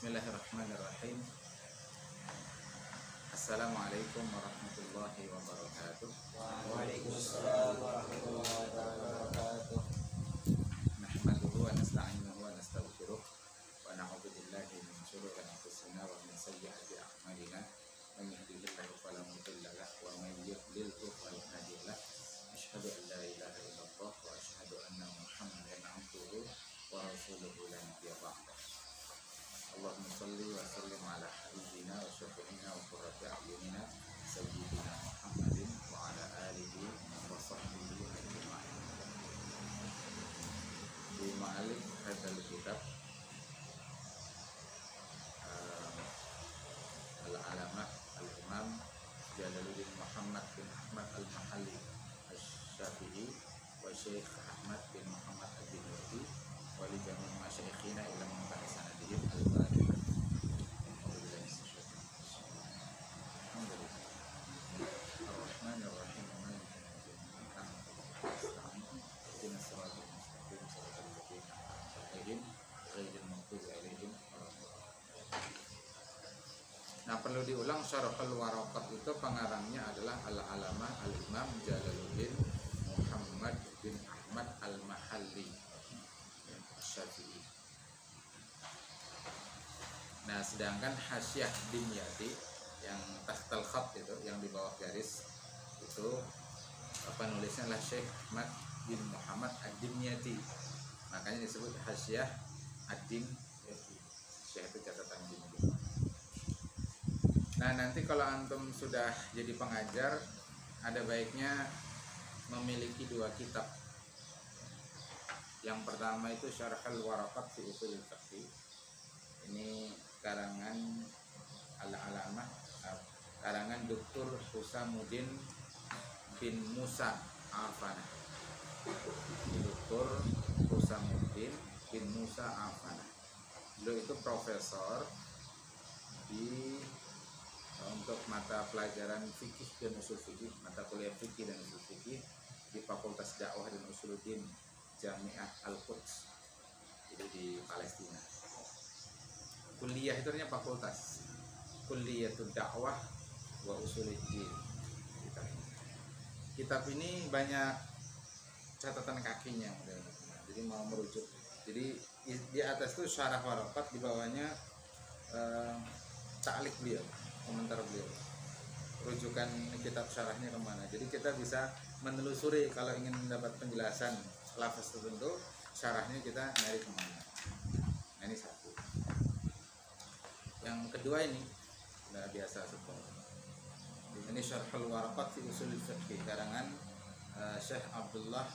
Bismillahirrahmanirrahim. Assalamualaikum warahmatullahi wabarakatuh. Waalaikumsalam warahmatullahi wabarakatuh. Nahmaduhu wa nasta'inuhu wa nastaghfiruh wa na'udzu billahi min shururi anfusina wa min sayyiati a'malina. Man yahdihillahu fala mudilla lahu wa man yudlilhu fala hadiya lahu. Asyhadu an la ilaha illallah wa asyhadu anna Muhammadan 'abduhu wa rasuluhu la nabiyya ba'dahu. Allahumma shalli wa sallim ala habibina wa syafi'ina wa qurrati a'yunina sayyidina Muhammadin wa ala alihi wa sahbihi ajma'in. Di ma'alif hadzal kitab al-alamah al-imam Jalaluddin Muhammad bin Ahmad al-Mahalli asy-Syafi'i wa Syekh Ahmad bin Muhammad al-Dinuri wa li jami' masyayikhina ila muntaha sanadihim al-barik. Nah, perlu diulang, Syarhul Waraqat itu pengarangnya adalah Al-Alamah Al-Imam Jalaluddin Muhammad bin Ahmad Al-Mahalli Syafi'i. Nah, sedangkan Hasyiah Dimyati yang tahtal khat itu, yang di bawah garis itu penulisnya adalah Syekh Ahmad bin Muhammad Ad-Dimyati. Makanya disebut Hasyiah Ad-Dimyati. Syekh itu catatan Dimyati. Nah, nanti kalau antum sudah jadi pengajar, ada baiknya memiliki dua kitab. Yang pertama itu Syarhul Waraqat fi Ushulil Fiqh. Ini karangan Al-Alamah, karangan Dr. Husamuddin bin Musa Afana. Dr. Husamuddin bin Musa Afana. Beliau itu profesor di untuk mata pelajaran fikih dan usul fikih, mata kuliah fikih dan usul fikih di Fakultas Dakwah dan Usuluddin Jami'ah Al-Quds, itu di Palestina. Kuliah itu artinya fakultas, Kuliatul Dakwah wa Usuluddin. Kitab ini banyak catatan kakinya, jadi mau merujuk. Jadi di atas itu Syarah Waraqat, di bawahnya ta'liq beliau, komentar beliau, rujukan kitab syarahnya kemana. Jadi kita bisa menelusuri kalau ingin mendapat penjelasan lafaz tertentu, syarahnya kita nyari kemana. Nah, ini satu. Yang kedua ini udah biasa sebut. Ini Syarhul Waraqat fi Ushulil Fiqh, karangan Syekh Abdullah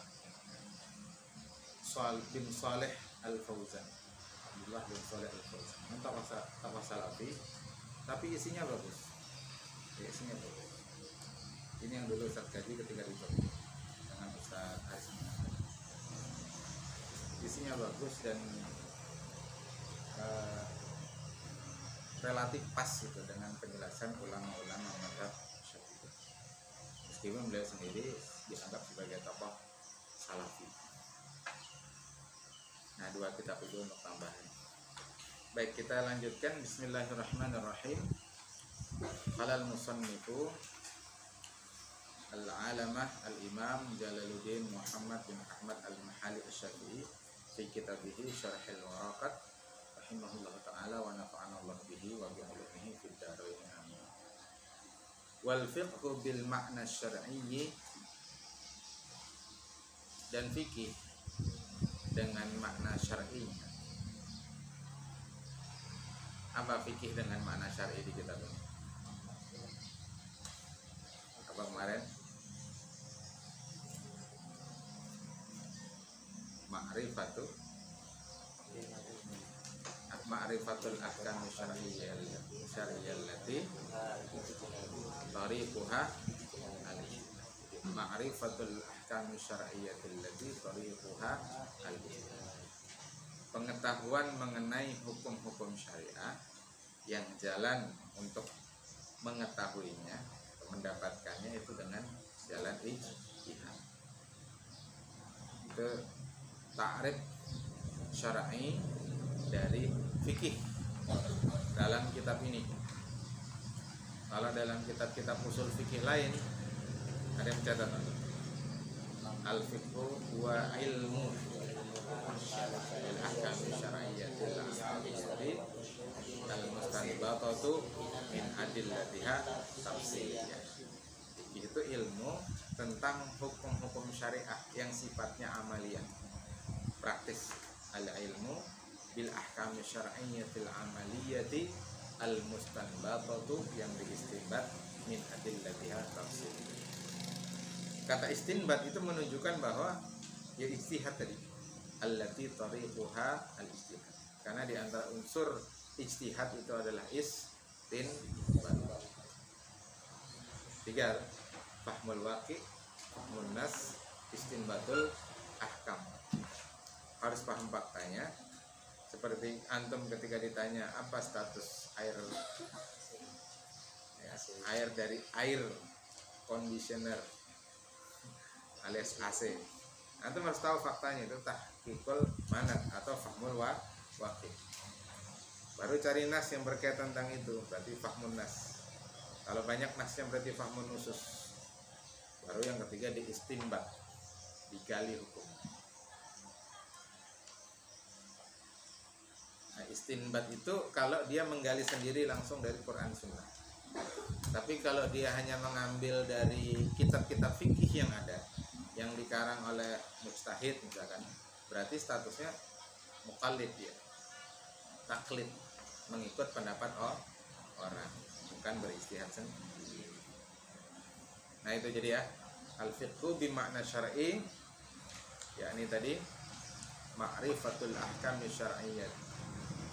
bin Saleh Al-Fauzan. Abdullah bin Saleh Al-Fauzan. Tafsir Salafi, tapi isinya bagus. Ya, isinya bagus. Ini yang dulu Ustaz kaji ketika di Jogja dengan Ustaz Aris. Isinya bagus dan relatif pas gitu dengan penjelasan ulama-ulama mazhab Syafi'i. Meskipun beliau sendiri dianggap sebagai tokoh Salafi. Nah, dua kitab itu untuk tambahan. Baik, kita lanjutkan. Bismillahirrahmanirrahim. Qalal musannifu Al-Alamah Al-Imam Jalaluddin Muhammad bin Ahmad Al-Mahalli Asy-Syafi'i fi kitabih Syarhul Waraqat rahimahullah ta'ala wa nafa'ana Allah bihi wa bi ulumihi fid dharain amin. Wal fiqhu bil ma'na syar'i, dan fikih dengan makna syar'inya. Apa fikih dengan makna syar'i di kitab ini? Apa kemarin? Ma'rifatul ahkam syar'iyyah allati tariquha ma'rifatul ahkam syar'iyyah allati tariquha pengetahuan mengenai hukum-hukum syariah yang jalan untuk mengetahuinya, mendapatkannya itu dengan jalan ijtihad. Itu ta'rif syar'i dari fikih. dalam kitab ini. Kalau dalam kitab-kitab usul fikih lain ada yang mencatat al-fiqhu wa ilmu al-ahkam syar'iyyatil ahaditsati al-mustanbatatu min adillatiha tafsiriyah. Itu ilmu tentang hukum-hukum syariah yang sifatnya amaliyah, praktis. Al-ilmu bil ahkam syar'iyyatil amaliyati al-mustanbatatu yang diistinbat min adillatiha tafsiriyah. Kata istinbat itu menunjukkan bahwa ya ijtihad tadi. Allati tariquha al-ijtihad. Karena di antara unsur ijtihad itu adalah istinbat. 3. Fahmul waqi', fahmun nas, istinbatul ahkam. Harus paham faktanya. Seperti antum ketika ditanya apa status air ya, air dari air conditioner alias AC. Antum harus tahu faktanya, itu tahqiqul manat atau fahmul waqi'. Baru cari nas yang berkaitan tentang itu, berarti fahmun nas. Kalau banyak nasnya berarti fahmun nusus. Baru yang ketiga di istinbat, digali hukum. Nah, istinbat itu kalau dia menggali sendiri langsung dari Quran Sunnah. Tapi kalau dia hanya mengambil dari kitab-kitab fikih yang ada, yang dikarang oleh mujtahid misalkan, berarti statusnya muqallid ya, taklid, mengikut pendapat orang, bukan beristihad sendiri. Nah itu jadi ya, al-fiqhu bimakna syar'i, yakni tadi ma'rifatul ahkam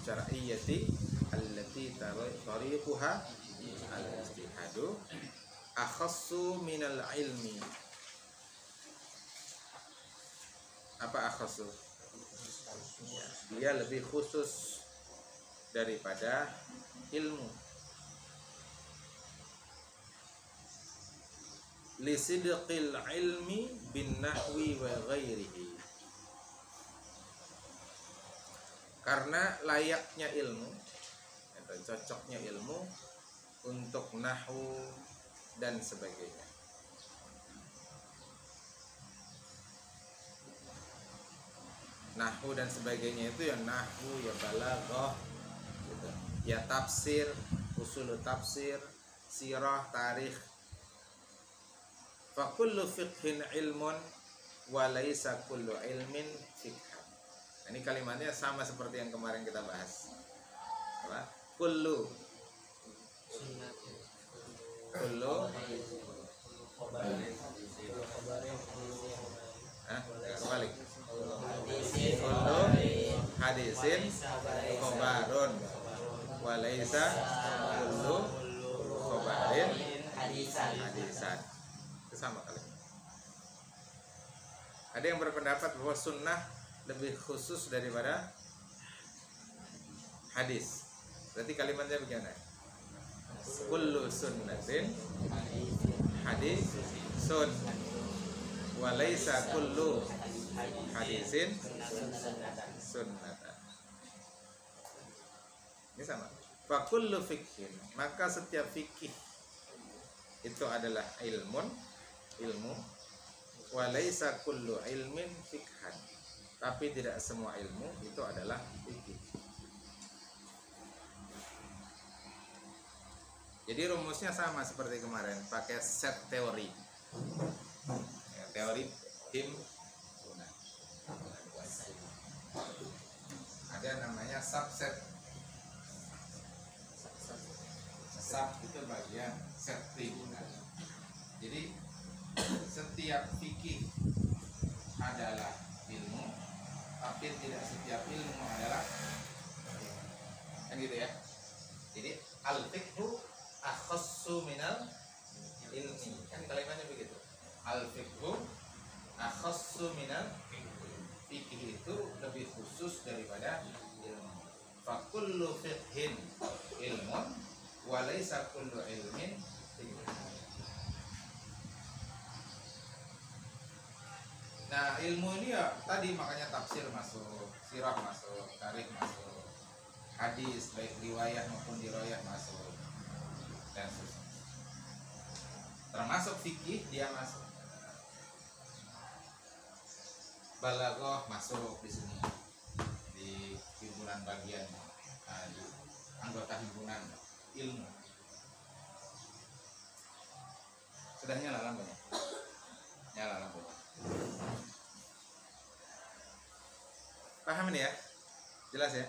syar'iyyati allati tariquha al-ijtihadu akhassu minal ilmi. Apa akhassu? Ya, dia lebih khusus daripada ilmu. Li sidqil ilmi bin nahwi wa ghairihi. Karena layaknya ilmu atau cocoknya ilmu untuk nahwu dan sebagainya. Nahwu dan sebagainya itu ya nahwu, ya balaghah gitu. Ya tafsir, usul tafsir, sirah, tarikh. Fa kullu fiqhin ilmun wa laisa kullu ilmin fiqhan. Ini kalimatnya sama seperti yang kemarin kita bahas. Apa? Kullu kembali. Kullu hadisin khobarun wa laisa kullu khobarin hadisan. Itu sama kalimat. Ada yang berpendapat bahwa sunnah lebih khusus daripada hadis. Berarti kalimatnya bagaimana? Kullu sunnatin hadisun wa laisa kullu hadisin sunnatan. Ini sama. Fa kullu fikhin, maka setiap fikih itu adalah ilmu. Wa laisa kullu ilmin fikhan. Tapi tidak semua ilmu itu adalah fikih. Jadi rumusnya sama seperti kemarin, pakai set teori. Ya, teori himpunan. Ada namanya subset. Sub itu bagian, set himpunan. Jadi setiap fikih adalah ilmu, tapi tidak setiap ilmu adalah kan gitu ya. Jadi al-fiqhu akhassu minal ilmi, kan kalimatnya begitu. Al-fiqhu akhassu minal fikih, itu lebih khusus daripada ilmu. Fa kullu fiqhin ilmun wa laisa kullu ilmin fiqh. Nah, ilmu ini ya tadi makanya tafsir masuk, sirah masuk, tarikh masuk. hadis baik riwayat maupun diroyah masuk, dan termasuk fikih dia masuk, balaghah masuk di sini di himpunan bagian di anggota himpunan ilmu. Sudah nyala lampunya? Nyala lampunya. Paham ini ya? Jelas ya?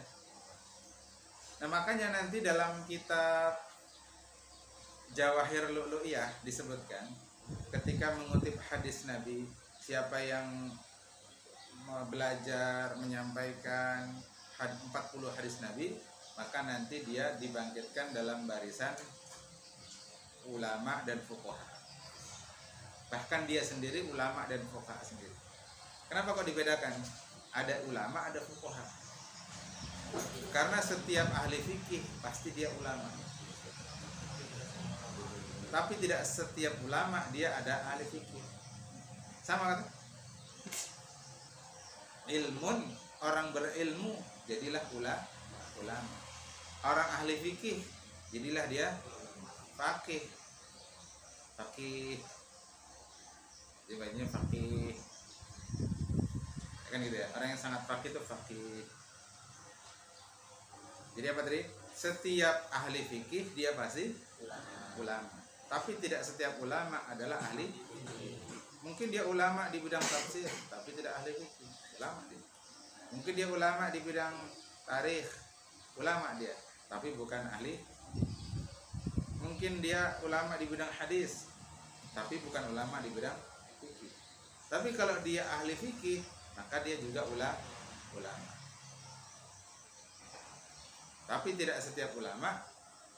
Nah makanya nanti dalam kitab Jawahir Lu'lu'iyah disebutkan ketika mengutip hadis Nabi, siapa yang belajar menyampaikan 40 hadis Nabi, maka nanti dia dibangkitkan dalam barisan ulama dan fuqaha. Bahkan dia sendiri ulama dan fuqaha sendiri. Kenapa kok dibedakan? Ada ulama, ada fuqaha. Karena setiap ahli fikih pasti dia ulama. Tapi tidak setiap ulama dia ada ahli fikih. Sama kan? Ilmun, orang berilmu jadilah ulama. Orang ahli fikih jadilah dia faqih. Faqih. Jadi bacanya faqih. Kan gitu ya. Orang yang sangat faqih itu faqih. Jadi apa tadi? Setiap ahli fikih dia pasti ulama. Tapi tidak setiap ulama adalah ahli fikih. Mungkin dia ulama di bidang tafsir, tapi tidak ahli fikih. Ulama dia. Mungkin dia ulama di bidang tarikh, ulama dia, tapi bukan ahli. Mungkin dia ulama di bidang hadis, tapi bukan ulama di bidang fikih. Tapi kalau dia ahli fikih, maka dia juga ulama. Tapi tidak setiap ulama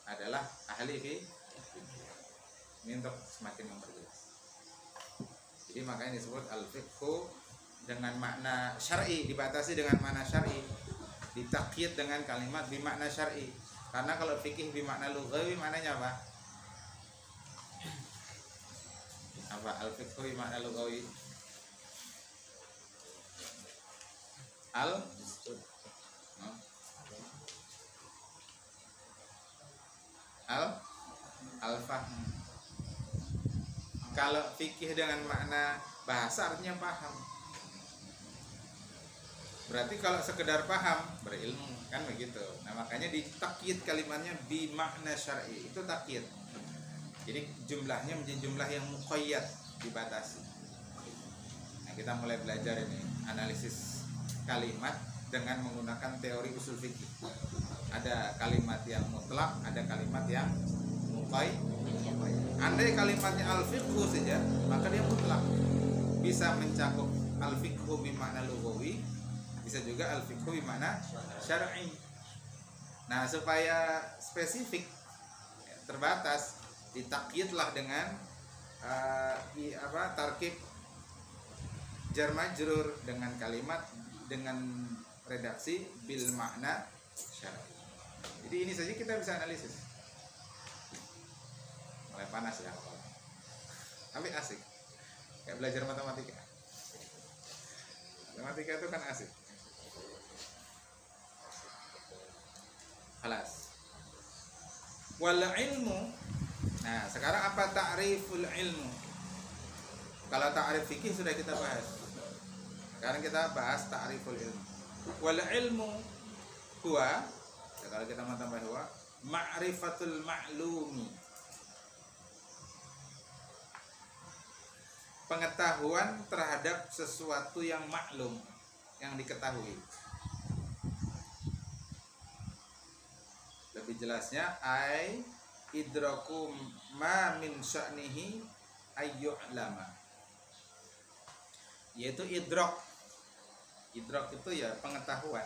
adalah ahli fikih. Ini untuk semakin memperjelas. Jadi makanya disebut al-fiqhu dengan makna syar'i, dibatasi dengan makna syar'i, ditakyid dengan kalimat bimakna syar'i. Karena kalau fikih bimakna lughawi maknanya apa? Apa al-fiqhu bimakna lughawi? Al-fahm. Kalau fikih dengan makna bahasa artinya paham. Berarti kalau sekedar paham berilmu, kan begitu. Nah makanya ditakyid kalimatnya bimakna syar'i, itu takyid. Jadi jumlahnya menjadi jumlah yang muqayyad, dibatasi. Nah kita mulai belajar ini analisis kalimat dengan menggunakan teori usul fikih. Ada kalimat yang mutlak, ada kalimat yang muqayyad. Andai kalimatnya al-fiqhu saja, maka dia mutlak. Bisa mencakup al-fiqhu bimakna lughawi, bisa juga al-fiqhu bimakna syar'i. Nah, supaya spesifik, terbatas, ditakyidlah dengan tarkib jar majrur dengan kalimat dengan redaksi bil makna syar'i. Jadi ini saja kita bisa analisis. Mulai panas ya, tapi asik. Kayak belajar matematika. Matematika itu kan asik. Halas. Wal ilmu. Nah, sekarang apa ta'riful ilmu? Kalau ta'rif fikih sudah kita bahas. Sekarang kita bahas ta'riful ilmu. Wal ilmu huwa, kalau kita mau tambah huwa, ma'rifatul ma'lumi. Pengetahuan terhadap sesuatu yang maklum, yang diketahui. Lebih jelasnya ai idraku ma min sya'nihi ayyu'lama, yaitu idrak. Idrak itu ya pengetahuan.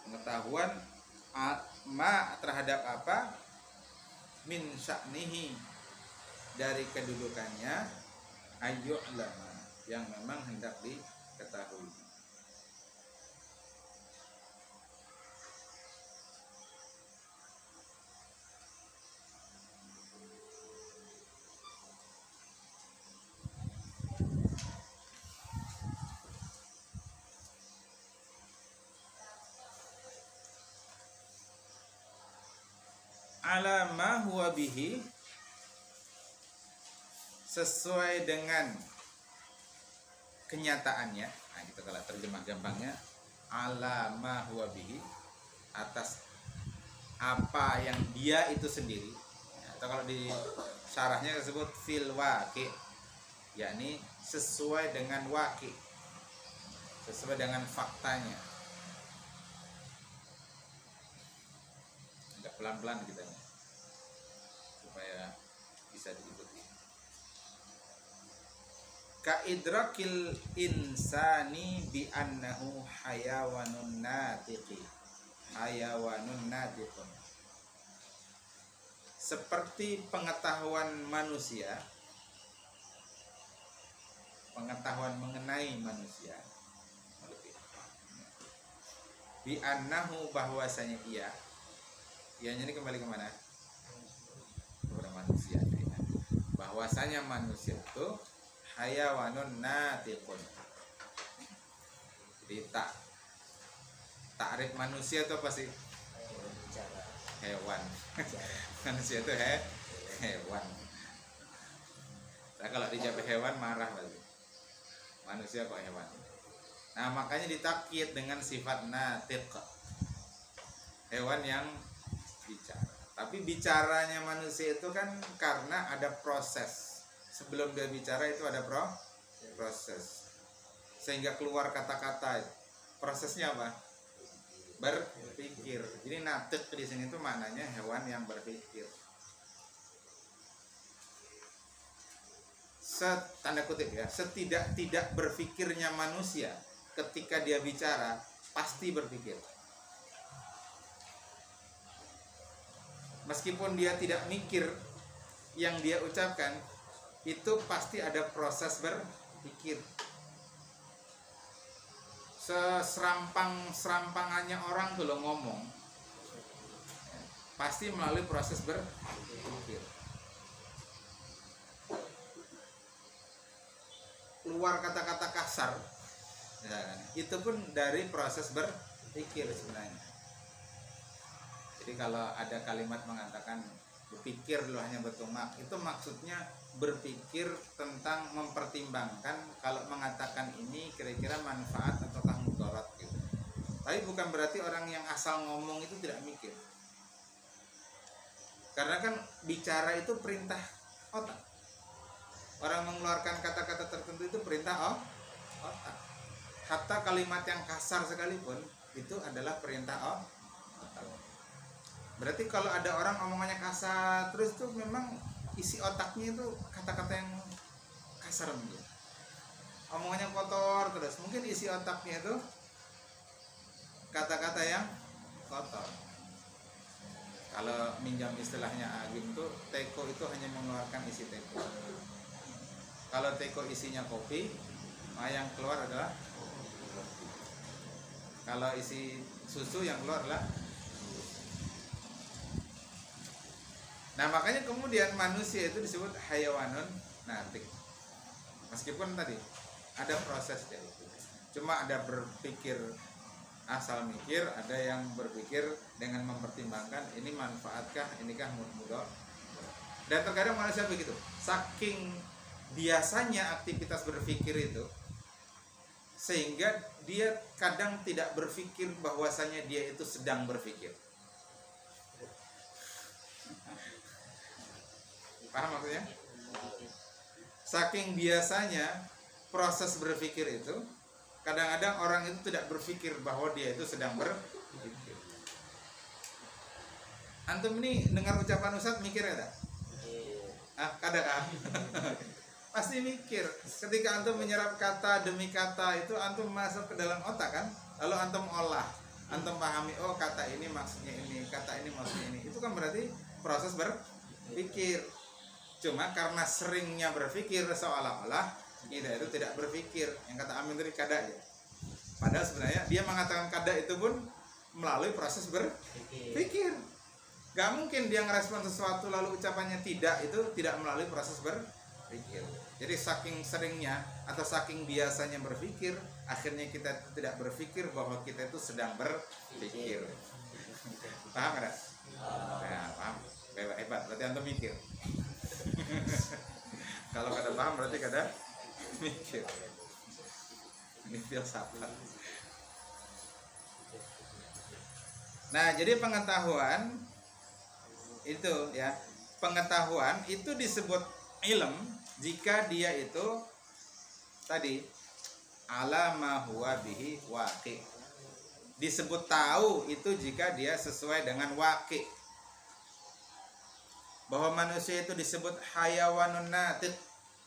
Pengetahuan ma terhadap apa, min sya'nihi dari kedudukannya, ayyu'lama yang memang hendak diketahui. ala ma huwa bihi, sesuai dengan kenyataannya. Nah, gitu kalau terjemah gampangnya, ala ma huwa bihi, atas apa yang dia itu sendiri. Atau kalau di syarahnya disebut fil waqi, yakni sesuai dengan waqi, sesuai dengan faktanya. Agak pelan-pelan kita supaya bisa diikuti. Ka idrakil insani bi annahu hayawanun natiqi, hayawanun natiqun, seperti pengetahuan manusia, pengetahuan mengenai manusia, bi annahu, bahwasanya ia, ianya ini kembali kemana? Kepada manusia. Bahwasanya manusia itu hayawanun natiqun. Jadi takrif manusia itu apa sih? Hewan. Manusia itu hewan. Nah, kalau dijawab hewan marah pasti. Manusia kok hewan. Nah, makanya ditakyid dengan sifat natiq, hewan yang bicara. Tapi bicaranya manusia itu kan karena ada proses. Sebelum dia bicara itu ada proses, sehingga keluar kata-kata. Prosesnya apa? Berpikir. Jadi natiq di sini itu maknanya hewan yang berpikir. Tanda kutip ya, tidak berpikirnya manusia ketika dia bicara pasti berpikir. Meskipun dia tidak mikir yang dia ucapkan, itu pasti ada proses berpikir. Serampangannya orang tuh lo ngomong, pasti melalui proses berpikir. Keluar kata-kata kasar, ya kan? Itu pun dari proses berpikir sebenarnya. Jadi kalau ada kalimat mengatakan berpikir dulu hanya bertumak, itu maksudnya berpikir tentang mempertimbangkan kalau mengatakan ini kira-kira manfaat ataukah mudarat gitu. Tapi bukan berarti orang yang asal ngomong itu tidak mikir. Karena kan bicara itu perintah otak. Orang mengeluarkan kata-kata tertentu itu perintah otak. Hatta kalimat yang kasar sekalipun itu adalah perintah otak. Berarti kalau ada orang omongannya kasar terus tuh memang isi otaknya itu kata-kata yang kasar mungkin. Omongannya kotor terus, mungkin isi otaknya itu kata-kata yang kotor. Kalau minjam istilahnya Agim tuh, teko itu hanya mengeluarkan isi teko. Kalau teko isinya kopi, yang keluar adalah kopi. Kalau isi susu yang keluar adalah. Nah, makanya kemudian manusia itu disebut hayawanun natiq. Meskipun tadi ada proses dari itu. Cuma ada berpikir asal mikir, ada yang berpikir dengan mempertimbangkan ini manfaatkah, inikah mudarat. Dan terkadang manusia begitu. Saking biasanya aktivitas berpikir itu, sehingga dia kadang tidak berpikir bahwasanya dia itu sedang berpikir. Paham maksudnya? Saking biasanya proses berpikir itu, kadang-kadang orang itu tidak berpikir bahwa dia itu sedang berpikir. Antum ini dengar ucapan Ustadz mikir ya tak? Kadang-kadang pasti mikir. Ketika antum menyerap kata demi kata itu, antum masuk ke dalam otak kan, lalu antum olah, antum pahami, oh kata ini maksudnya ini, kata ini maksudnya ini. Itu kan berarti proses berpikir. Cuma karena seringnya berpikir seolah-olah kita itu tidak berpikir. Yang kata Amin tadi kada aja. Padahal sebenarnya dia mengatakan kada itu pun melalui proses berpikir. Gak mungkin dia ngerespon sesuatu lalu ucapannya tidak, itu tidak melalui proses berpikir. Jadi saking seringnya atau saking biasanya berpikir, akhirnya kita tidak berpikir bahwa kita itu sedang berpikir. Paham gak? Ya, paham. hebat, berarti antum mikir. Kalau kada paham berarti kada mikir. Ini filsafat. Nah, jadi pengetahuan itu ya, pengetahuan itu disebut ilm jika dia itu tadi ala ma huwa bihi waqi. Disebut tahu itu jika dia sesuai dengan waqi. Bahwa manusia itu disebut hayawanun natiq,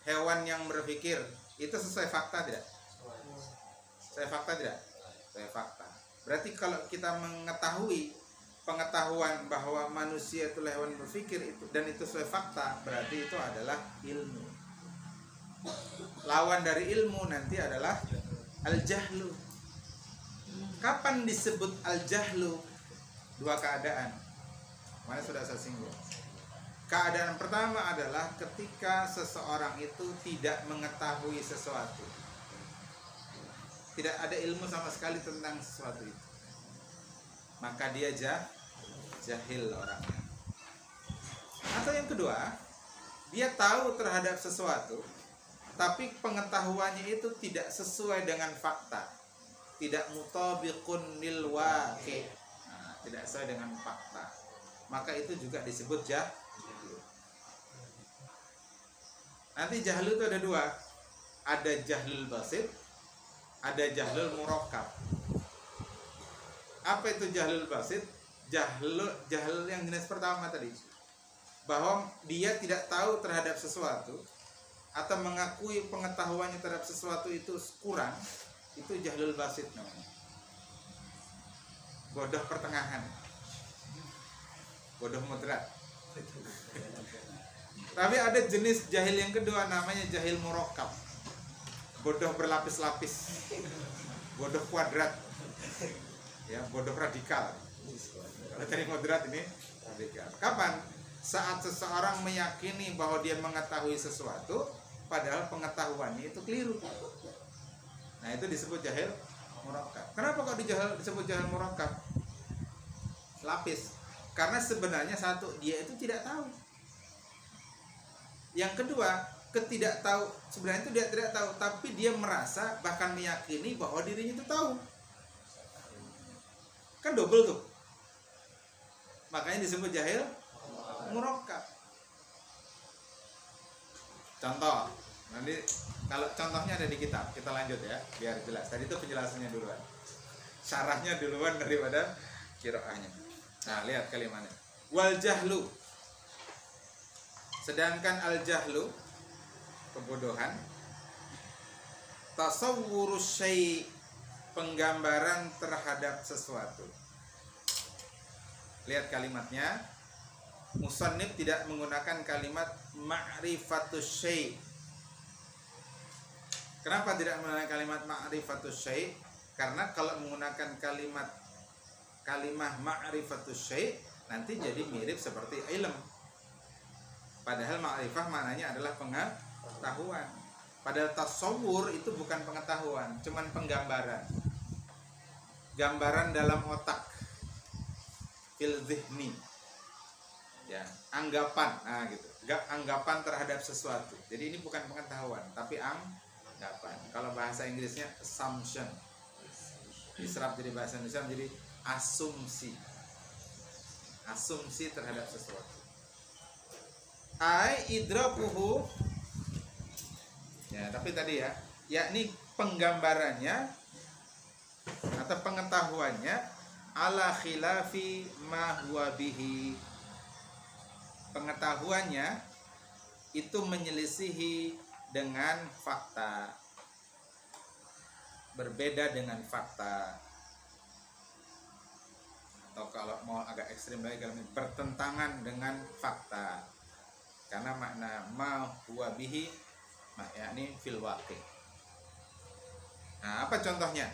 hewan yang berpikir, itu sesuai fakta tidak? Sesuai fakta tidak? Sesuai fakta. Berarti kalau kita mengetahui pengetahuan bahwa manusia itu hewan berpikir itu dan itu sesuai fakta, berarti itu adalah ilmu. Lawan dari ilmu nanti adalah al-jahlu. Kapan disebut al-jahlu? Dua keadaan. Mana sudah saya singgung. Keadaan pertama adalah ketika seseorang itu tidak mengetahui sesuatu. Tidak ada ilmu sama sekali tentang sesuatu itu. Maka dia jahil orangnya. Atau yang kedua, dia tahu terhadap sesuatu, tapi pengetahuannya itu tidak sesuai dengan fakta. Tidak mutabiqun lil waqi'. Tidak sesuai dengan fakta. Maka itu juga disebut jahil. Nanti jahlu itu ada dua. Ada jahlul basit, ada jahlul murakkab. Apa itu jahlul basit? Jahl yang jenis pertama tadi, bahwa dia tidak tahu terhadap sesuatu atau mengakui pengetahuannya terhadap sesuatu itu kurang. Itu jahlul basit namanya. Bodoh pertengahan, bodoh moderat. Tapi ada jenis jahil yang kedua, namanya jahil murakkab. Bodoh berlapis-lapis, bodoh kuadrat, ya, bodoh radikal. Kalau tadi moderat, ini radikal. Kapan? Saat seseorang meyakini bahwa dia mengetahui sesuatu, padahal pengetahuannya itu keliru. Nah, itu disebut jahil murakkab. Kenapa kok disebut jahil murakkab? Lapis. Karena sebenarnya satu, dia itu tidak tahu. Yang kedua, ketidaktahu, sebenarnya itu dia tidak tahu, tapi dia merasa bahkan meyakini bahwa dirinya itu tahu. Kan double tuh. Makanya disebut jahil murakkab. Contoh, nanti kalau contohnya ada di kitab, kita lanjut ya, biar jelas. Tadi itu penjelasannya duluan, syarahnya duluan daripada qiraahnya. Nah, lihat kalimatnya. Wal jahlu. Sedangkan al-jahlu, kebodohan, tasawwurus syai', penggambaran terhadap sesuatu. Lihat kalimatnya. Musannif tidak menggunakan kalimat ma'rifatus syai'. Kenapa tidak menggunakan kalimat ma'rifatus syai'? Karena kalau menggunakan kalimah ma'rifatus syai', nanti jadi mirip seperti ilm. Padahal ma'rifah maknanya adalah pengetahuan. Padahal tasawur itu bukan pengetahuan, cuman penggambaran. Gambaran dalam otak. Fil dhihni. Ya, anggapan, nah gitu. Anggapan terhadap sesuatu. Jadi ini bukan pengetahuan, tapi anggapan. Kalau bahasa Inggrisnya assumption. Diserap jadi bahasa Indonesia menjadi asumsi. Asumsi terhadap sesuatu. Ai idrakuhu, ya, tapi tadi ya, yakni penggambarannya atau pengetahuannya ala khilafi ma huwa bihi. Pengetahuannya itu menyelisihi dengan fakta, berbeda dengan fakta, atau kalau mau agak ekstrim lagi, bertentangan dengan fakta. Karena makna ma huwa bihi yakni fil waqi'. Nah, apa contohnya?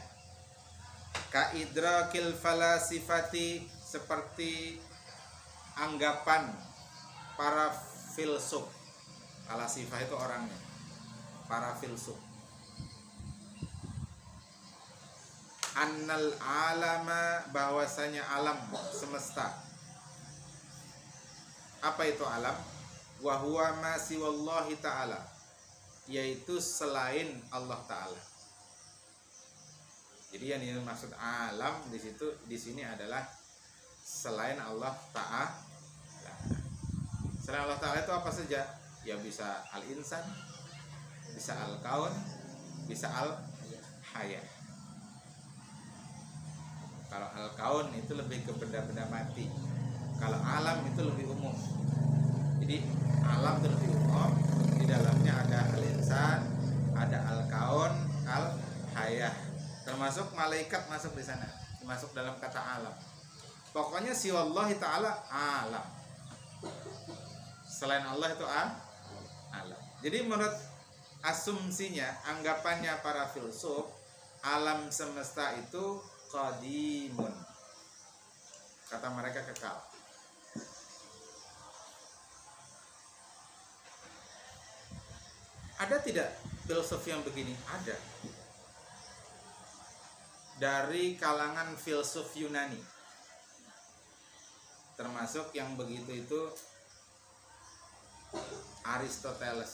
Ka idrakil falasifati, seperti anggapan para filsuf. Falasifah itu orangnya, para filsuf. Annal alama, bahwasanya alam semesta, Apa itu alam? Wa huwa ma siwallahi ta'ala, yaitu selain Allah Ta'ala. Jadi yang dimaksud alam di sini adalah selain Allah Ta'ala. Selain Allah Ta'ala itu apa saja? Ya bisa al-insan, bisa al-kaun, bisa al-haya. Kalau al-kaun itu lebih ke benda-benda mati. Kalau alam itu lebih umum. Jadi alam itu lebih umum. Di dalamnya ada al-insan, ada al-kaun, al-haya. Termasuk malaikat masuk di sana, masuk dalam kata alam. Pokoknya siwallahi ta'ala alam. Selain Allah itu alam. Jadi menurut asumsinya, anggapannya para filsuf, alam semesta itu qadimun. Kata mereka kekal. Ada tidak filsuf yang begini? Ada. Dari kalangan filsuf Yunani, termasuk yang begitu itu Aristoteles.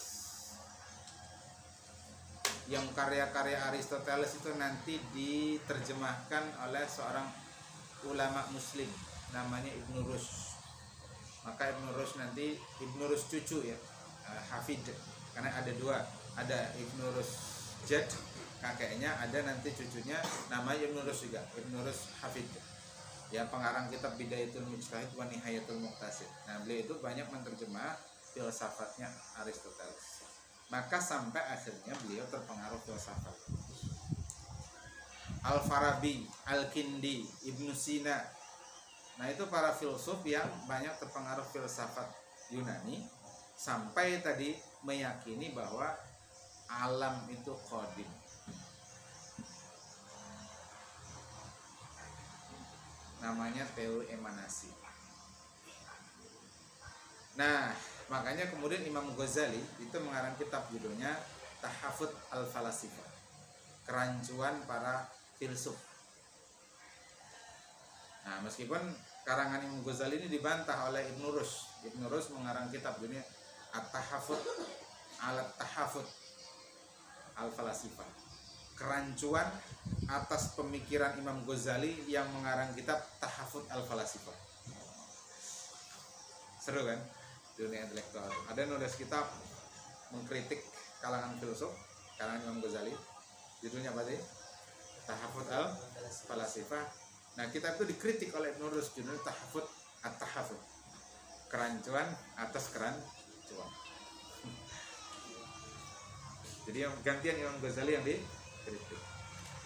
Yang karya-karya Aristoteles itu nanti diterjemahkan oleh seorang ulama muslim namanya Ibnu Rushd. Maka Ibnu Rushd nanti, Ibnu Rushd cucu ya, Hafid, karena ada dua, ada Ibnu Rushd kakeknya, ada nanti cucunya namanya Ibnu Rushd juga, Ibnu Rushd Hafid, yang pengarang kitab Bidayatul Mujtahid wa Nihayatul Muqtasid. Nah, beliau itu banyak menerjemah filsafatnya Aristoteles. Maka sampai akhirnya beliau terpengaruh filsafat. Al-Farabi, Al-Kindi, Ibnu Sina. Nah, itu para filsuf yang banyak terpengaruh filsafat Yunani, sampai tadi meyakini bahwa alam itu qadim. Namanya teori emanasi. Nah, makanya kemudian Imam Ghazali itu mengarang kitab judulnya Tahafut al-Falasifah, kerancuan para filsuf. Nah, meskipun karangan Imam Ghazali ini dibantah oleh Ibnu Rushd. Ibnu Rushd mengarang kitab judulnya At-Tahafut al-Tahafut al-Falasifah, kerancuan atas pemikiran Imam Ghazali yang mengarang kitab Tahafut al-Falasifah. Seru kan? Dunia intelektual. Ada nulis kitab mengkritik kalangan filsuf, kalangan Imam Ghazali. Judulnya apa sih? Tahafut al-Falasifah. Nah, kitab itu dikritik oleh Ibnu Rushd, judulnya Tahafut at-Tahafut, kerancuan atas kerancuan. Jadi yang gantian Imam Ghazali yang dikritik.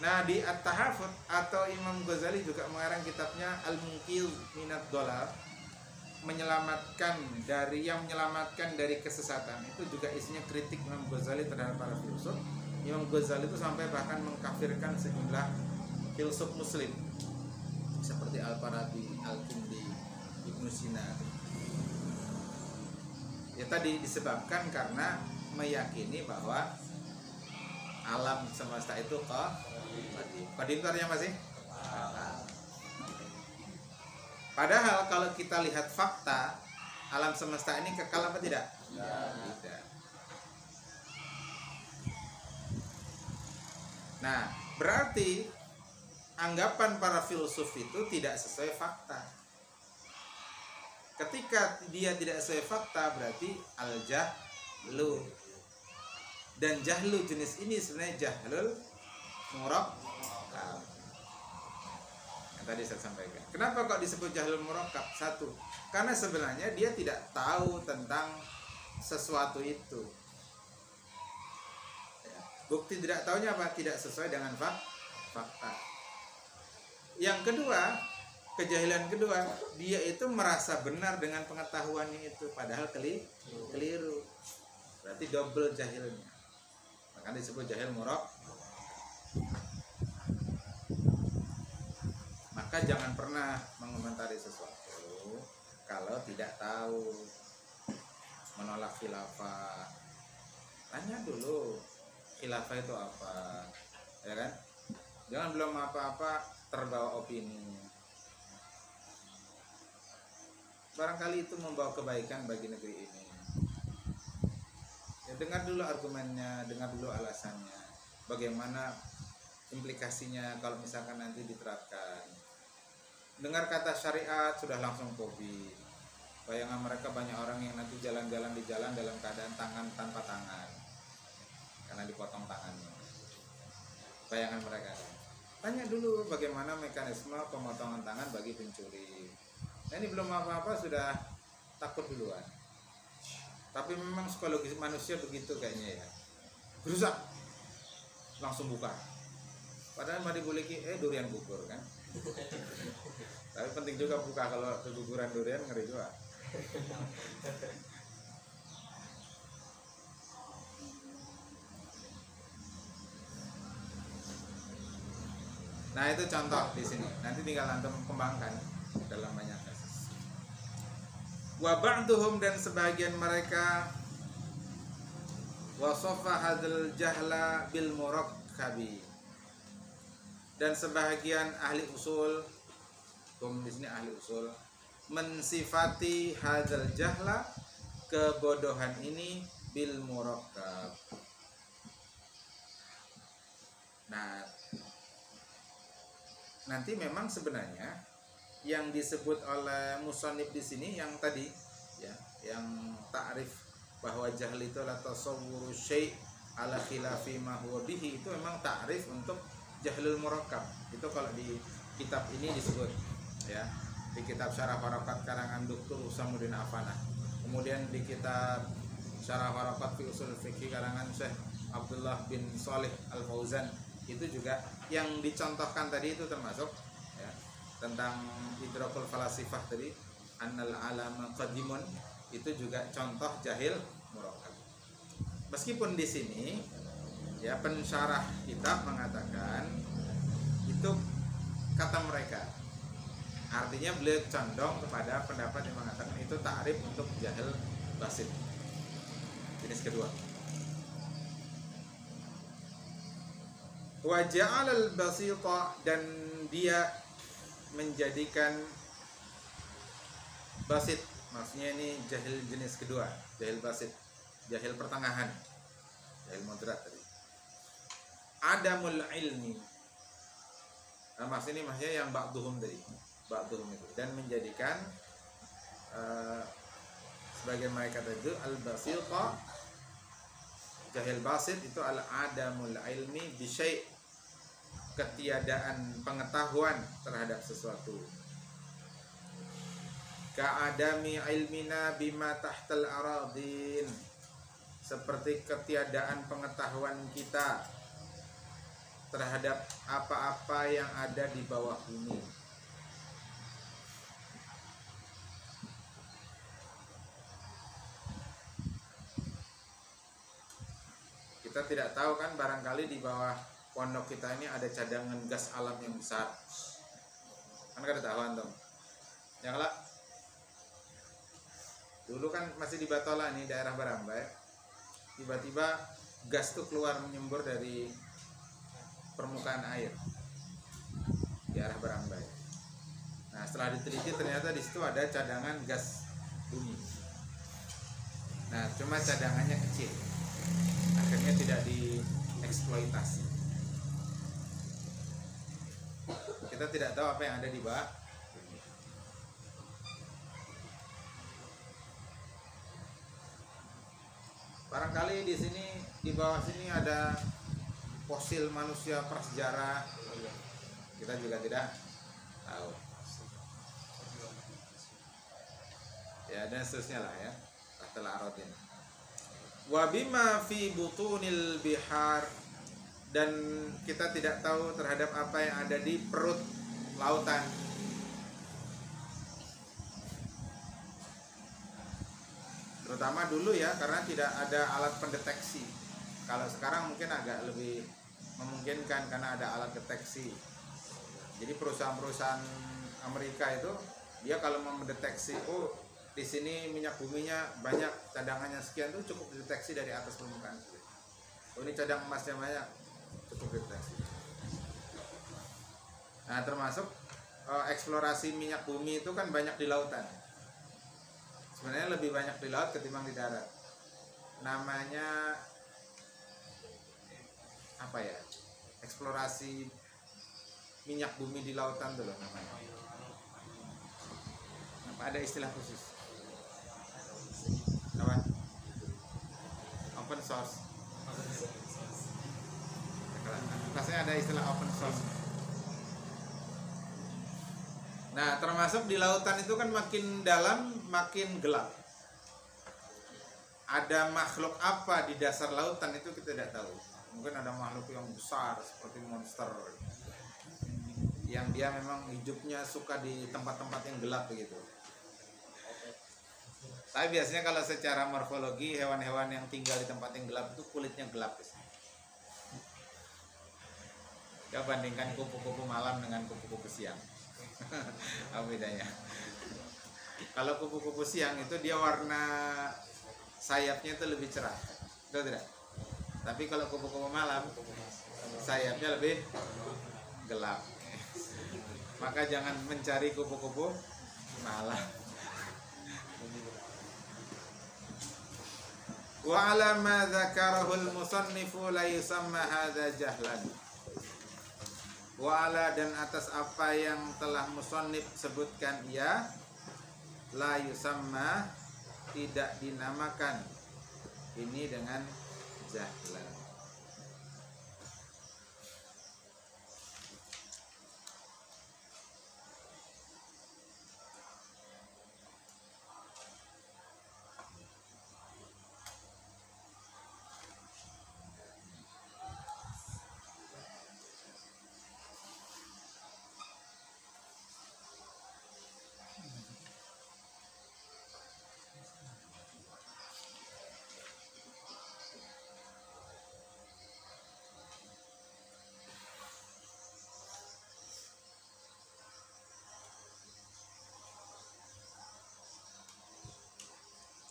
Nah, di At-Tahafut atau Imam Ghazali juga mengarang kitabnya Al-Munqidh Minad Dhalal, menyelamatkan dari kesesatan. Itu juga isinya kritik Imam Ghazali terhadap para filsuf. Imam Ghazali itu sampai bahkan mengkafirkan sejumlah filsuf muslim seperti Al-Farabi, Al-Kindi, Ibnu Sina. Ya tadi disebabkan karena meyakini bahwa alam semesta itu qadim itu artinya apa sih? Padahal kalau kita lihat fakta, alam semesta ini kekal apa tidak? Tidak. Nah, berarti anggapan para filsuf itu tidak sesuai fakta. Ketika dia tidak sesuai fakta, berarti al-jahlu. Dan jahlu jenis ini sebenarnya jahlul murakkab. Yang tadi saya sampaikan. Kenapa kok disebut jahlul murakkab? Satu, karena sebenarnya dia tidak tahu tentang sesuatu itu. Bukti tidak tahunya apa? Tidak sesuai dengan fakta. Yang kedua, kejahilan kedua, dia itu merasa benar dengan pengetahuannya itu, padahal keliru. Berarti double jahilnya. Maka disebut jahil murakkab. Maka jangan pernah mengomentari sesuatu kalau tidak tahu. Menolak khilafah, tanya dulu khilafah itu apa, ya kan? Jangan belum apa-apa terbawa opini. barangkali itu membawa kebaikan bagi negeri ini. Ya, dengar dulu argumennya, dengar dulu alasannya, bagaimana implikasinya kalau misalkan nanti diterapkan. Dengar kata syariat sudah langsung fobi. Bayangan mereka banyak orang yang nanti jalan-jalan di jalan dalam keadaan tangan tanpa tangan karena dipotong tangannya. Bayangan mereka. Tanya dulu bagaimana mekanisme pemotongan tangan bagi pencuri. Nah, ini belum apa-apa sudah takut duluan. Tapi memang psikologis manusia begitu kayaknya ya. Berusak langsung buka. Padahal mari boleh durian gugur kan. Tapi penting juga buka, kalau keguguran durian ngeri juga. Nah, itu contoh di sini. Nanti tinggal antum kembangkan dalam banyak kasus. Wa ba'duhum, dan sebagian mereka wasofa hadzal jahla bil murakkabi, dan sebagian ahli usul, di sini ahli usul, mensifati hadzal jahla, kebodohan ini, bil murakkab. Nah, nanti memang sebenarnya yang disebut oleh musannif di sini yang tadi ya, yang ta'rif bahwa jahl itu adalah tasawwuru syai' ala khilafi ma huwa bihi, itu memang ta'rif untuk jahlul murakkab. Itu kalau di kitab ini disebut ya, di kitab Syarah Harakat karangan Dr. Usamuddin Afanah. Kemudian di kitab Syarah Harakat fi Usul Fiqh karangan Syekh Abdullah bin Shalih Al-Fauzan, itu juga yang dicontohkan tadi itu termasuk ya, tentang idrakul falasifah tadi, annal alama qadimun, itu juga contoh jahil murakkab. Meskipun di sini ya pensyarah kitab mengatakan itu kata mereka, artinya beliau condong kepada pendapat yang mengatakan itu ta'rif untuk jahil basit jenis kedua. Wa ja'alal basita, dan dia menjadikan basit, maksudnya ini jahil jenis kedua, jahil basit, jahil pertengahan, jahil moderat tadi. Adamul ilmi, nah, maksudnya yang ba'duhum tadi, ba'duhum itu, dan menjadikan sebagian mereka tadi al-basita, jahil basit itu al-adamul ilmi bisyai', ketiadaan pengetahuan terhadap sesuatu. Ka'adami ilmina bima tahtal aradin, seperti ketiadaan pengetahuan kita terhadap apa-apa yang ada di bawah bumi. Kita tidak tahu kan, barangkali di bawah pondok kita ini ada cadangan gas alam yang besar. Kan kada tahu antum. Ya lah. Dulu kan masih di Batola nih, daerah Barambai. Tiba-tiba gas tuh keluar menyembur dari permukaan air di arah Barambai. Nah, setelah diteliti ternyata di situ ada cadangan gas bumi. Nah, cuma cadangannya kecil. Akhirnya tidak dieksploitasi. Kita tidak tahu apa yang ada di bawah. Barangkali di sini, di bawah sini ada fosil manusia prasejarah. Kita juga tidak tahu. Ya, dan seterusnya lah ya. Tahtal aradin. Wa bima fi butunil bihar, dan kita tidak tahu terhadap apa yang ada di perut lautan. Terutama dulu ya, karena tidak ada alat pendeteksi. Kalau sekarang mungkin agak lebih memungkinkan karena ada alat deteksi. Jadi perusahaan-perusahaan Amerika itu, dia kalau mau mendeteksi, oh di sini minyak buminya banyak, cadangannya sekian, tuh cukup deteksi dari atas permukaan. Oh ini cadang emasnya banyak, cukup deteksi. Nah, termasuk eksplorasi minyak bumi itu kan banyak di lautan. Sebenarnya lebih banyak di laut ketimbang di darat. Namanya apa ya? Eksplorasi minyak bumi di lautan tuh loh namanya. Apa ada istilah khusus? Apa? Open source. Rasanya ada istilah open source. Nah, termasuk di lautan itu kan makin dalam makin gelap. Ada makhluk apa di dasar lautan itu kita tidak tahu. Mungkin ada makhluk yang besar seperti monster, yang dia memang hidupnya suka di tempat-tempat yang gelap begitu. Tapi biasanya kalau secara morfologi hewan-hewan yang tinggal di tempat yang gelap itu kulitnya gelap. Ya bandingkan kupu-kupu malam dengan kupu-kupu siang. Apa bedanya? Kalau kupu-kupu siang itu dia warna sayapnya itu lebih cerah, betul tidak? Tapi kalau kupu-kupu malam sayapnya lebih gelap. Maka jangan mencari kupu-kupu malam. Wa ala ma dzakarahul musannifu la yusamma hadza jahlan. Wa ala dan atas apa yang telah musannif sebutkan ia la yusamma tidak dinamakan ini dengan jahlan.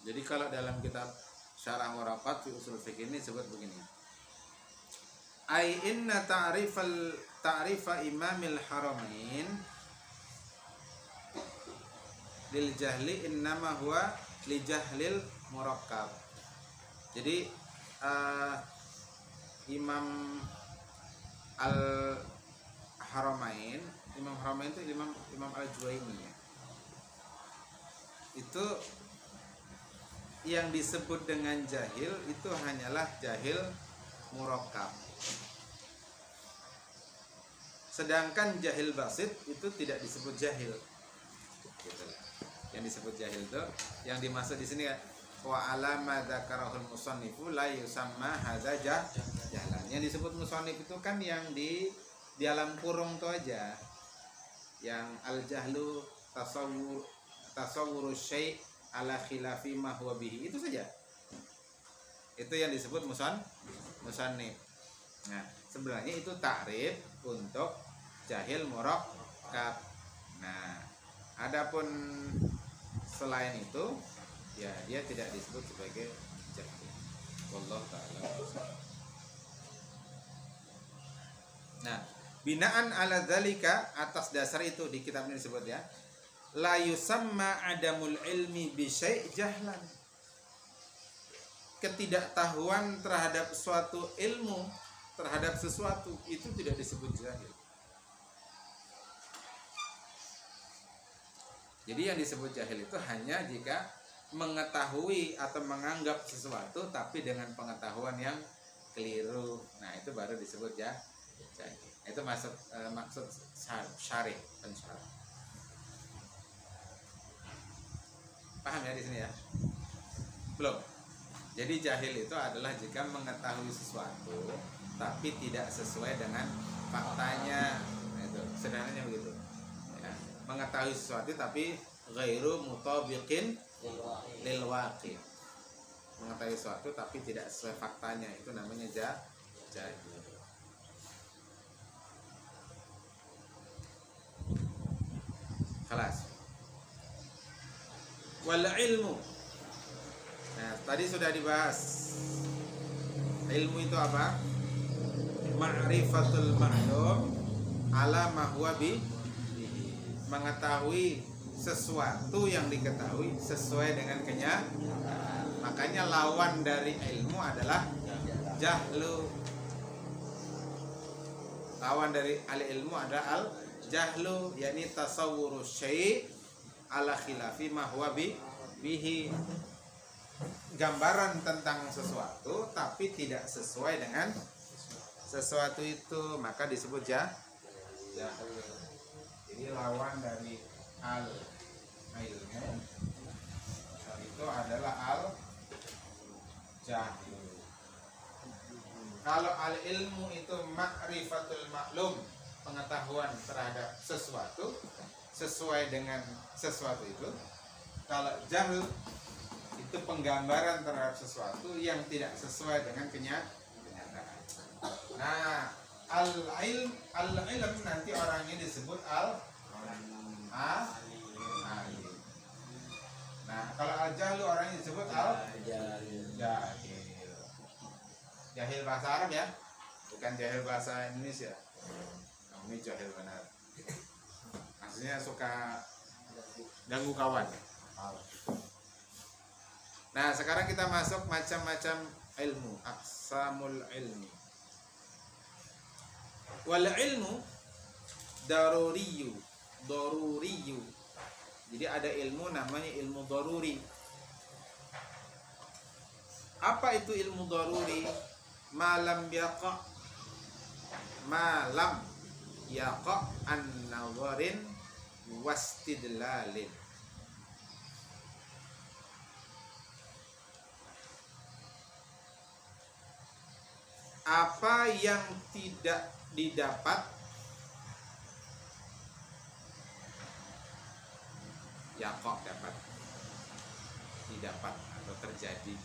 Jadi kalau dalam kitab Syarah Muraqat fi Ushul Fiqh ini sebut begini. Ai inna ta'rifa imamil haramain lil jahli innama huwa li jahlil murakkab. Jadi Imam Al-Haramain, Imam Haramain itu Imam Al-Juwaini ya. Itu yang disebut dengan jahil itu hanyalah jahil murakkab. Sedangkan jahil basit itu tidak disebut jahil. Gitu. Yang disebut jahil itu yang dimaksud di sini wa alama dzakarahul musannifu la yusamma hadza jahlan. Yang disebut musannif itu kan yang di dalam kurung itu aja. Yang al jahlu tasawwuru syai' ala khilafi ma huwa bihi, itu saja. Itu yang disebut musannif. Nah, sebenarnya itu takrif untuk jahil murakkab. Nah, adapun selain itu ya dia tidak disebut sebagai jahil. Wallahu ta'ala. Nah, binaan ala dzalika, atas dasar itu di kitab ini disebut ya, la yusamma adamul ilmi bi syai' jahlan. Ketidaktahuan terhadap suatu ilmu, terhadap sesuatu itu tidak disebut jahil. Jadi yang disebut jahil itu hanya jika mengetahui atau menganggap sesuatu tapi dengan pengetahuan yang keliru. Nah, itu baru disebut jahil. Itu maksud syarih, pensyarah. Paham ya di sini ya? Belum. Jadi jahil itu adalah jika mengetahui sesuatu tapi tidak sesuai dengan faktanya. Nah, itu sederhananya begitu. Ya. Mengetahui sesuatu tapi ghairu mutabiqin lil waqi'. Mengetahui sesuatu tapi tidak sesuai faktanya, itu namanya jahil. Kelas. Wal ilmu. Nah, tadi sudah dibahas. Ilmu itu apa? Ma'rifatul ma'lum ala ma huwa bi, mengetahui sesuatu yang diketahui sesuai dengan kenyataan. Makanya lawan dari ilmu adalah jahlu. Lawan dari al-ilmu adalah al-jahlu, yakni tasawwuru syai' ala khilafi ma huwa bihi. Gambaran tentang sesuatu tapi tidak sesuai dengan sesuatu itu, maka disebut jahlu. Jadi lawan dari al-ilmu itu adalah al-jahlu. Kalau al-ilmu itu ma'rifatul maklum, pengetahuan terhadap sesuatu sesuai dengan sesuatu itu. Kalau jahl itu penggambaran terhadap sesuatu yang tidak sesuai dengan kenyataan. Nah, al-ilm nanti orangnya disebut al-alim. Nah, kalau al-jahlu orangnya disebut al-jahil. Jahil bahasa Arab ya, bukan jahil bahasa Indonesia. Ini jahil benar. Maksudnya suka ganggu kawan. Nah, sekarang kita masuk macam-macam ilmu, aqsamul ilmi. Wal ilmu daruriyu. Jadi ada ilmu namanya ilmu daruri. Apa itu ilmu daruri? Malam yaqa an nazarin wastidlalin. Apa yang tidak didapat yaqa dapat, didapat atau terjadi,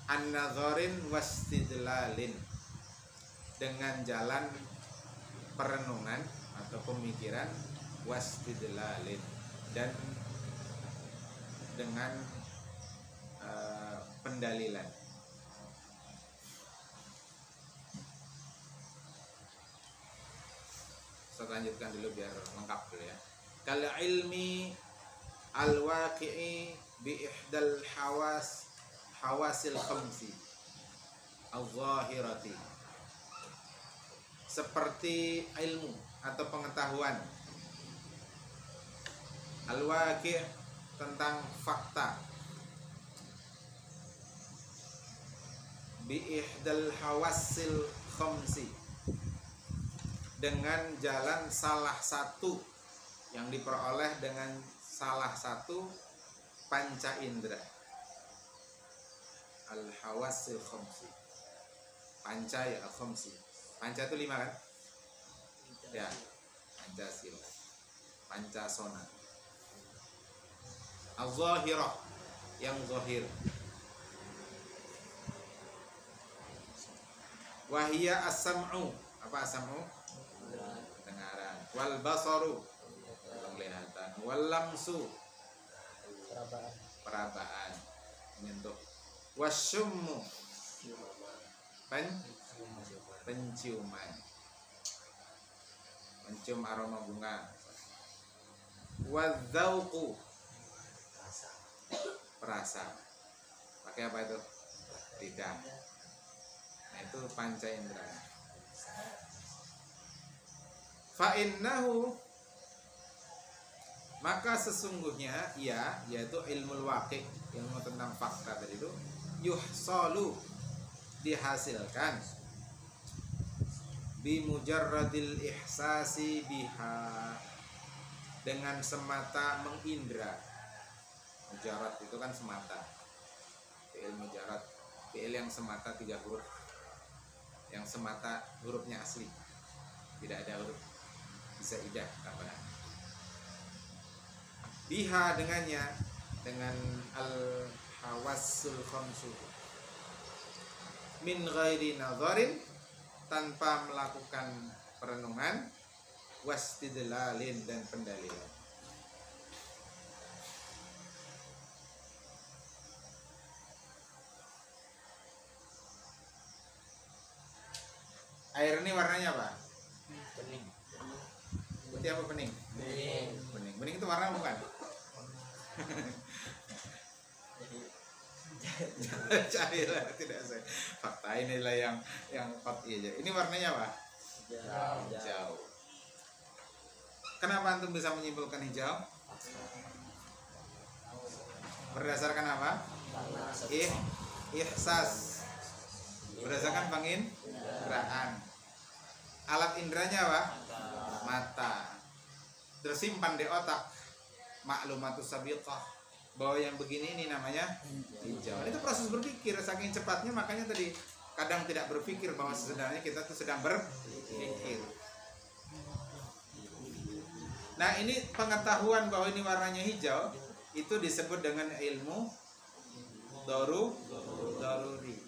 an-nazarin wastidlalin, dengan jalan perenungan atau pemikiran, wastidlalin, dan dengan pendalilan. Saya lanjutkan dulu biar lengkap dulu ya. Kal ilmi al-waqi'i bi ihdal hawasil khamsi al-zahirati, seperti ilmu atau pengetahuan al-waqi' tentang fakta, bi ihdal hawasil khamsi, dengan jalan salah satu yang diperoleh dengan salah satu panca indera. Al-hawasil khamsi, panca ya al-khamsi. Panca itu 5 kan? Ya, Pancasila, Pancasona. Al-zahirah, yang zahir. Wahia as-sam'u, apa as-sam'u? Pendengaran. Wal basaru, penglihatan. Wal lamsu, perabaan, menyentuh. Wasyummu, penciuman, mencium aroma bunga. Wadzauqu, perasa. Pakai apa itu? Lidah. Nah, itu panca indera. Fa'innahu, maka sesungguhnya ia, yaitu ilmu waqi', ilmu tentang fakta tadi itu, yuhsalu, dihasilkan, bi mujarradil ihsasi biha, dengan semata mengindra. Mujarrad itu kan semata. Fi'il mujarrad, fi'il yang semata 3 huruf, yang semata hurufnya asli, tidak ada huruf bisa idah apa. Biha, dengannya, dengan al-hawasul khamsu, min ghairi nazarin, tanpa melakukan perenungan, wastidlalin, dan pendalilan. Air ini warnanya apa? Bening. Putih apa bening? Bening. Bening. Bening itu warna bukan? Carilah tidak saya. Fakta inilah yang qat'i aja. Ini warnanya apa? Hijau. Kenapa antum bisa menyimpulkan hijau? Berdasarkan apa? Ihsas. Berdasarkan penginderaan. Alat inderanya apa? Mata. Tersimpan di otak maklumatus sabiqah bahwa yang begini ini namanya hijau. Itu proses berpikir saking cepatnya, makanya tadi kadang tidak berpikir bahwa sebenarnya kita tuh sedang berpikir. Nah, ini pengetahuan bahwa ini warnanya hijau itu disebut dengan ilmu daruri.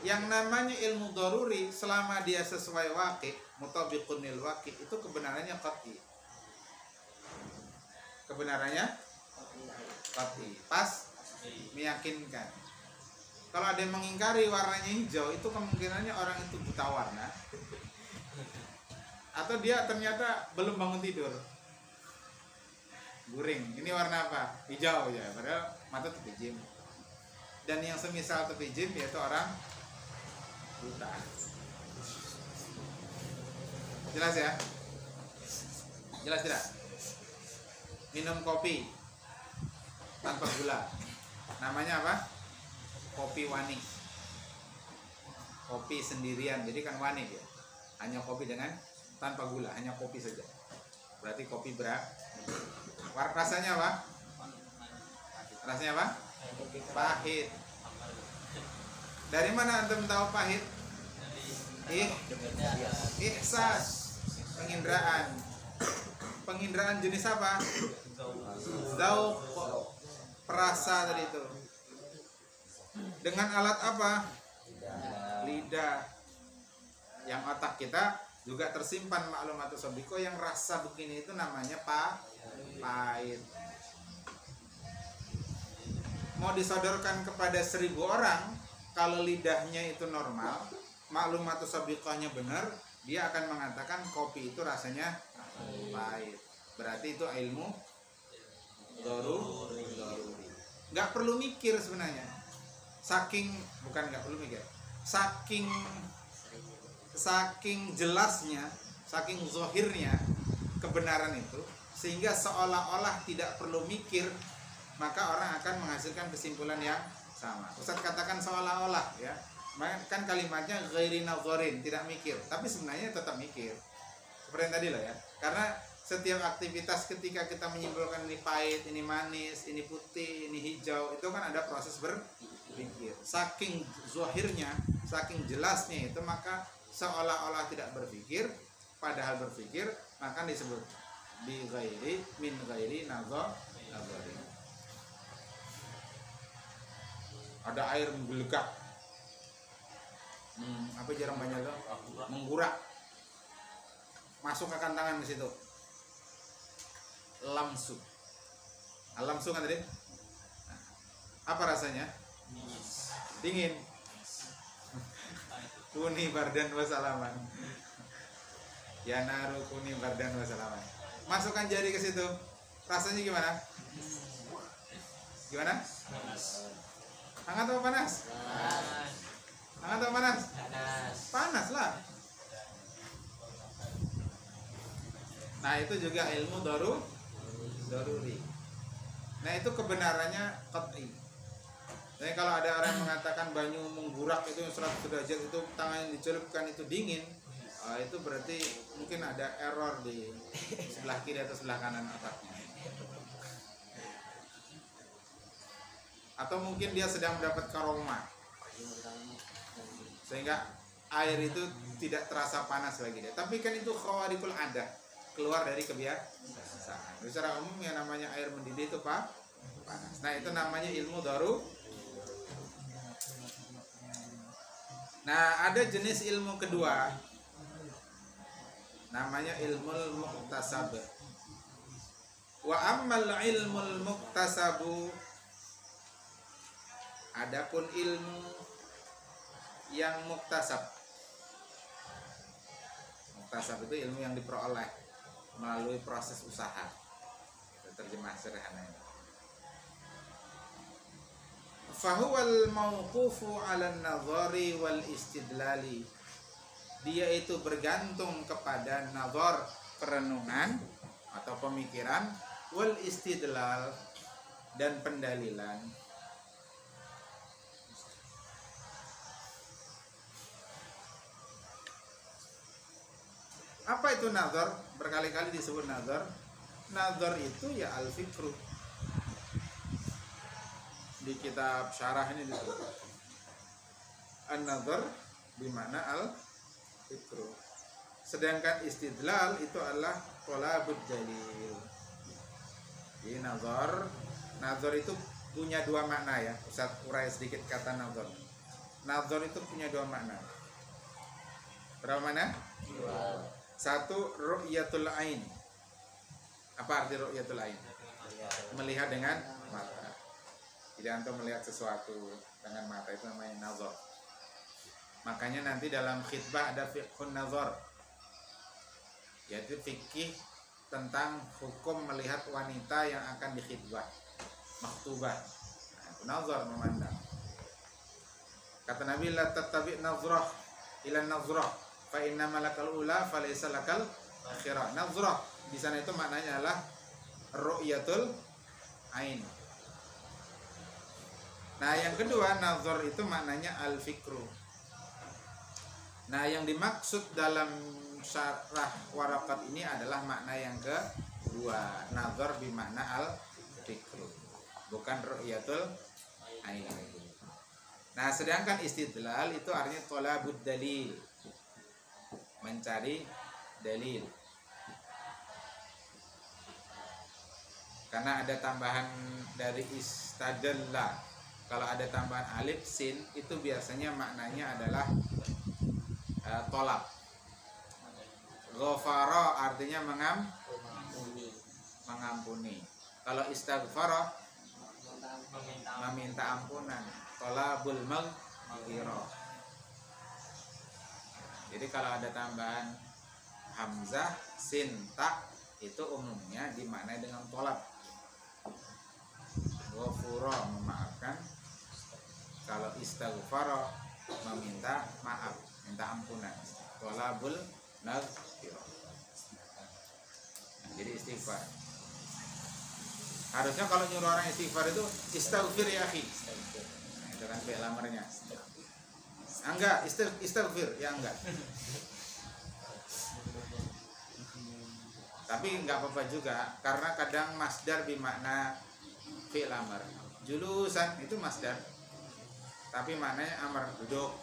Yang namanya ilmu daruri selama dia sesuai waqi', mutabiqunil waqi', itu kebenarannya qat'i. Kebenarannya qat'i, pas, meyakinkan. Kalau ada yang mengingkari warnanya hijau, itu kemungkinannya orang itu buta warna, atau dia ternyata belum bangun tidur, guring. Ini warna apa? Hijau ya, padahal mata terpejam. Dan yang semisal terpejam yaitu orang buta. Jelas ya? Jelas tidak? Minum kopi tanpa gula, namanya apa? Kopi wani. Kopi sendirian, jadi kan wani dia. Hanya kopi dengan tanpa gula, hanya kopi saja. Berarti kopi rasanya apa? Rasanya apa? Pahit. Dari mana antum tahu pahit? Ihsas, penginderaan. Penginderaan jenis apa? Zauq, perasa tadi itu. Dengan alat apa? Lidah. Yang otak kita juga tersimpan maklumat sabiqah yang rasa begini itu namanya pahit. Mau disodorkan kepada 1000 orang, kalau lidahnya itu normal, maklumat sabiqahnya benar, dia akan mengatakan kopi itu rasanya pahit. Berarti itu ilmu daruri. Nggak perlu mikir sebenarnya. Bukan nggak perlu mikir. Saking jelasnya, saking zahirnya kebenaran itu, sehingga seolah-olah tidak perlu mikir, maka orang akan menghasilkan kesimpulan yang sama. Ustaz katakan seolah-olah ya, kan kalimatnya ghairi nadharin, tidak mikir, tapi sebenarnya tetap mikir. Seperti yang tadi lah ya, karena setiap aktivitas ketika kita menyimpulkan ini pahit, ini manis, ini putih, ini hijau, itu kan ada proses berpikir. Saking zahirnya, saking jelasnya itu, maka seolah-olah tidak berpikir, padahal berpikir, maka disebut bi ghairi min ghairi nadharin. Ada air menggelegak, apa jarang banyak tuh, menggurak, masukkan tangan ke situ, lamsu kan tadi, apa rasanya? Dingin. Kuni bardan wasalaman. Ya naru kuni bardan wasalaman. Masukkan jari ke situ, rasanya gimana? Gimana? Hangat atau panas? Hangat atau panas? Panas lah. Nah, itu juga ilmu daruri. Nah, itu kebenarannya qat'i. Jadi kalau ada orang yang mengatakan banyu menggurak itu 100 derajat, itu tangan yang dicelupkan itu dingin, itu berarti mungkin ada error di sebelah kiri atau sebelah kanan otaknya. Atau mungkin dia sedang mendapat karomah, sehingga air itu tidak terasa panas bagi dia. Tapi kan itu khawarikul adah, keluar dari kebiasaan. Secara umum yang namanya air mendidih itu panas. Nah, itu namanya ilmu daruri. Nah, ada jenis ilmu kedua, namanya ilmul muktasab. Wa ammal ilmul muktasabu, adapun ilmu yang muktasab. Muktasab itu ilmu yang diperoleh melalui proses usaha. terjemah sederhananya. Fahuwal mauqufu 'ala an-nadhari wal istidlali. Dia itu bergantung kepada nazar, perenungan atau pemikiran, wal istidlal dan pendalilan. Apa itu nazar? Berkali-kali disebut nazar. Nazar itu ya al-fikru. Di kitab syarah ini disebut an-nazar bimana al-fikru. Sedangkan istidlal itu adalah thalabud dalil. Jadi nazar itu punya dua makna ya. Ustaz urai sedikit kata nazar. Nazar itu punya dua makna. Berapa mana? Dua. Satu, ru'yatul ain. Apa arti ru'yatul ain? Melihat dengan mata. Jadi antum melihat sesuatu dengan mata, itu namanya nazar. Makanya nanti dalam khitbah ada fiqhun nazar, yaitu fikih tentang hukum melihat wanita yang akan dikhitbah, maktubah. Nah, itu nazar, memandang. Kata Nabi, la tattabi' nazrah ila nazrah fa inna malakal ula fa laysa lakal akhirah. Nazrah di sana itu maknanya adalah ru'yatul ain. Nah, yang kedua, nazar itu maknanya al-fikru. Nah, yang dimaksud dalam syarah warakat ini adalah makna yang kedua, nazar bimakna al-fikru, bukan ru'yatul ain. Nah, sedangkan istidlal itu artinya thalabud dalil, mencari dalil. Karena ada tambahan dari istadalla. Kalau ada tambahan alif sin itu biasanya maknanya adalah tolak. Ghafara artinya mengampuni. Kalau istaghfara meminta ampunan. Tolabul maghfirah. Jadi kalau ada tambahan hamzah, sin, ta itu umumnya dimaknai dengan tolab. Ghafura memaafkan. Kalau istaghfara meminta maaf, minta ampunan. Tolabul maghfirah. Jadi istighfar. Harusnya kalau nyuruh orang istighfar itu istaghfir ya akhi. Nah, itu kan fi'il amarnya. Enggak, istighfir ya enggak. Tapi enggak apa-apa juga, karena kadang masdar bermakna fi'il amar. Julusan itu masdar, tapi maknanya amar, duduk.